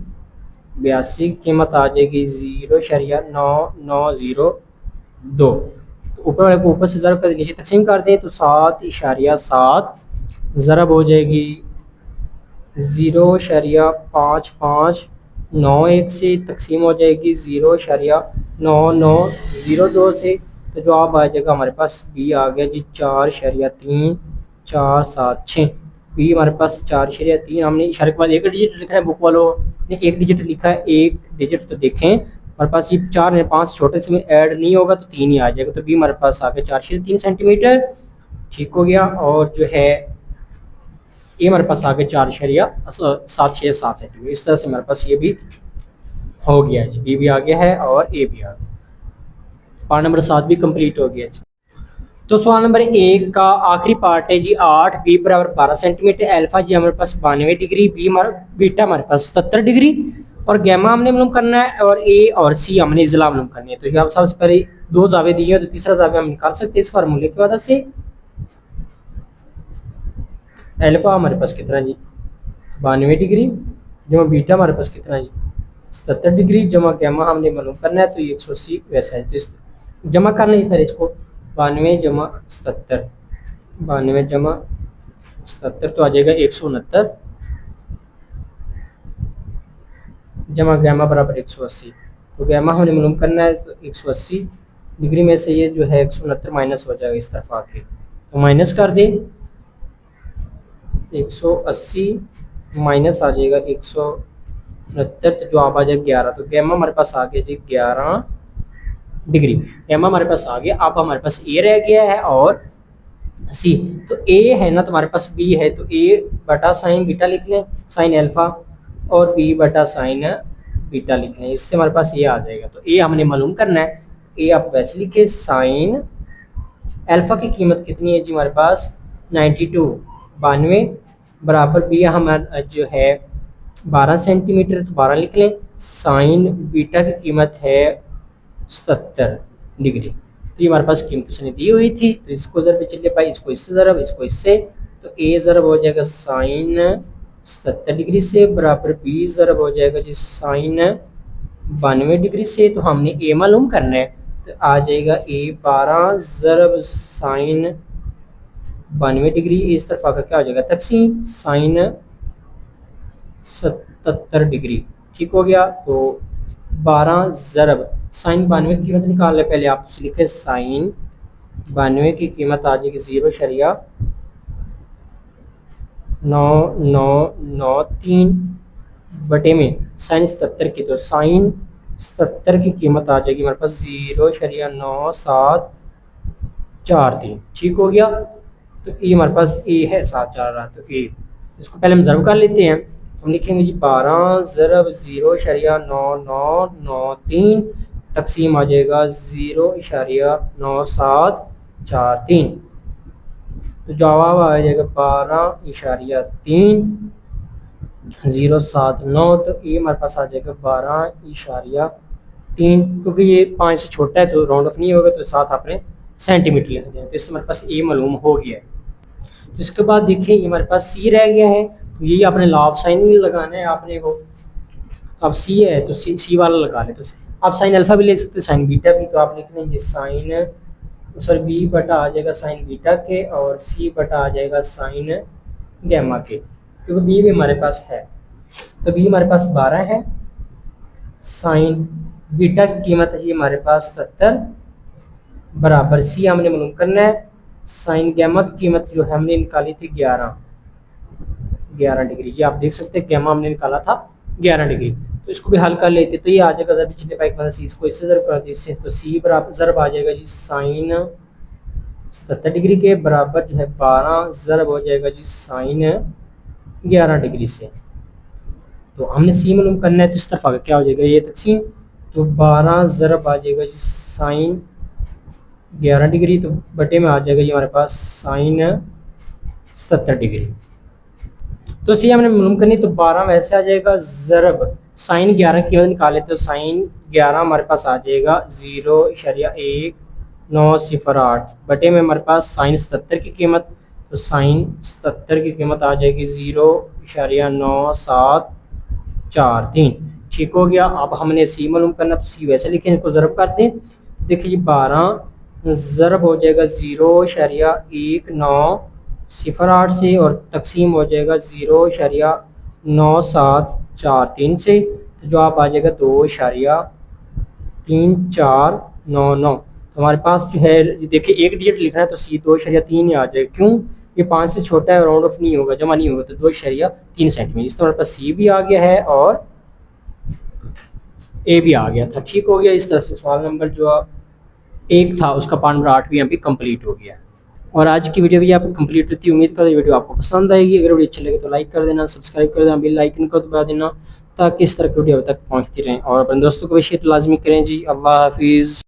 A: 82 की कीमत आ जाएगी 0.9902। ऊपर वाले को ऊपर से ज़रब कर नीचे तकसीम कर दें तो 7.7 ज़रब हो जाएगी 0.5591 से, तकसीम हो जाएगी 0.9902 से। तो जवाब आ जाएगा हमारे पास बी आ गया जी 4.3476। बी हमारे पास 4.3, हमने इशारे के बाद एक डिजिट लिखा है, बुक वालों ने एक डिजिट लिखा है, एक डिजिट तो देखें हमारे पास ये 4 ने 5 छोटे से में ऐड नहीं होगा तो 3 ही आ जाएगा। तो बी हमारे पास आ गया 4.3 सेंटीमीटर। ठीक हो गया। और जो है ये हमारे पास आ गया 4.767 सेंटीमीटर। इस तरह से हमारे पास ये भी हो गया जी, बी भी आ गया है और ए भी आ गया। पार्ट नंबर 7 भी कंप्लीट हो गया जी। तो सवाल नंबर 1 का आखिरी पार्ट है जी 8, बी बराबर 12 सेंटीमीटर, अल्फा जी हमारे पास 92 डिग्री, बी हमारा बीटा हमारे पास 77 डिग्री और गैमा हमने मालूम करना है और ए और सी हमने इजला मालूम करनी है। तो यहाँ सबसे पहले दो जावे दिए हैं, तो तीसरा जावे हम निकाल सकते हैं इस फार्मूले की मदद से। अल्फा हमारे पास कितना जी 92 डिग्री, जमा बीटा हमारे पास कितना जी 77 डिग्री, जमा गैमा हमने मालूम करना है तो ये 180 वैसा है। तो इस जमा कर लें फिर इसको, 92 जमा 77, 92 जमा 77 तो आ जाएगा 169, जमा गैमा बराबर 180। तो गैमा हमने मालूम करना है तो 180 डिग्री में से ये जो है 169 माइनस हो जाएगा इस तरफ आके, तो माइनस कर दें 180 माइनस आ जाएगा 169, तो जो आप आ जाएगा 11। तो गैमा हमारे पास आ गया जी 11 डिग्री। गैमा हमारे पास आ गया। अब हमारे पास ए रह गया है और सी। तो ए है ना, तो हमारे पास बी है, तो ए बटा साइन बीटा लिख लें, साइन अल्फा, और बी बटा साइन बीटा लिख लें, इससे हमारे पास ये आ जाएगा। तो ए हमने मालूम करना है, ए आप वैसे लिखे साइन अल्फा की कीमत कितनी है जी हमारे पास 92 92 बराबर बी हमारा जो है 12 सेंटीमीटर, तो 12 लिख लें, साइन बीटा की कीमत है 77 डिग्री। तो ये हमारे पास कीमत उसने दी हुई थी, तो इसको ज़रब चले पाए, इसको इससे ज़रब, इसको इससे, तो ए ज़रब हो जाएगा साइन 77 डिग्री से बराबर बी ज़रब हो जाएगा जी साइन 92 डिग्री से। तो हमने ए मालूम करना है, तो आ जाएगा ए 12 ज़रब साइन 92 डिग्री, इस तरफ आकर क्या हो जाएगा तकसीम साइन 77 डिग्री। ठीक हो गया। तो 12 ज़रब साइन 92 की कीमत निकाल ले, पहले आप उसे लिखे साइन 92 की कीमत आ जाएगी 0.9993 बटे में साइन 77 की, तो साइन 77 की कीमत आ जाएगी हमारे पास 0.9743। ठीक हो गया। तो ये हमारे पास ए है 7 रहा, तो ए इसको पहले हम ज़रब कर लेते हैं। हम लिखेंगे जी 12 ज़रब 0.9993 तकसीम आ जाएगा 0.9743। तो जवाब आ जाएगा 12.3 तो ये हमारे पास आ जाएगा 12.3, क्योंकि ये 5 से छोटा है तो राउंड ऑफ नहीं होगा, तो साथ आपने सेंटीमीटर लिख दिया। तो इससे हमारे पास ए मालूम हो गया है। तो इसके बाद देखिए ये हमारे पास सी रह गया है, तो यही आपने लॉ ऑफ साइन भी लगाना है आपने को। अब सी है तो सी वाला लगा ले, तो आप साइन अल्फा भी ले सकते हैं, साइन बीटा भी, तो आप लिख लेंगे साइन सॉरी बी बटा आ जाएगा साइन बीटा के और सी बटा आ जाएगा साइन गैमा के, क्योंकि बी भी हमारे पास है। तो बी हमारे पास 12 है, साइन बीटा की कीमत है हमारे पास 77 बराबर सी हमने मालूम करना है, साइन गैमा की कीमत जो है हमने निकाली थी 11 डिग्री। ये आप देख सकते हैं गैमा हमने निकाला था 11 डिग्री। तो इसको भी हल कर लेते, तो ये आ जाएगा जब पिछले पाइक में सी, इसको इससे ज़रब कर दीजिए इससे, तो सी बराबर ज़रब आ जाएगा जी साइन 77 डिग्री के बराबर जो है 12 ज़रब हो जाएगा जी साइन 11 डिग्री से। तो हमने सी मालूम करना है, तो इस तरफ आगे क्या हो जाएगा ये तकसीम तो 12 ज़रब आ जाएगा जी साइन 11 डिग्री, तो बटे में आ जाएगा जी हमारे पास साइन 77 डिग्री। तो इसे हमने मालूम करनी, तो 12 वैसे आ जाएगा, ज़रब साइन 11 की कीमत निकाले तो साइन 11 हमारे पास आ जाएगा 0.1908 बटे में हमारे पास साइन 77 की कीमत, तो साइन 77 की कीमत आ जाएगी 0.9743। ठीक हो गया। अब हमने सी मालूम करना, तो सी वैसे लिखें, इसको ज़रब करते हैं। देखिए जी 12 ज़रब हो जाएगा 0.1908 से और तकसीम हो जाएगा 0.9743 से, तो जो आप आ जाएगा 2.3499। तो हमारे पास जो है देखिए एक डिजिट लिखना है तो सी 2.3 ही आ जाएगा। क्यों? ये 5 से छोटा है, राउंड ऑफ नहीं होगा, जमा नहीं होगा, तो 2.3 सेंटीमीटर। इस तो हमारे पास सी भी आ गया है और ए भी आ गया था। ठीक हो गया। इस तरह से सवाल नंबर जो एक था उसका पार्ट नंबर 8 भी यहाँ पे कंप्लीट हो गया। और आज की वीडियो भी आपको कंप्लीट होती है। उम्मीद करो ये वीडियो आपको पसंद आएगी। अगर वीडियो अच्छी लगे तो लाइक कर देना, सब्सक्राइब कर देना, बेल आइकन को दबा देना, ताकि इस तरह की वीडियो अब तक पहुँचती रहें। और अपने दोस्तों को भी शेयर लाजमी करें जी। अल्लाह हाफिज़।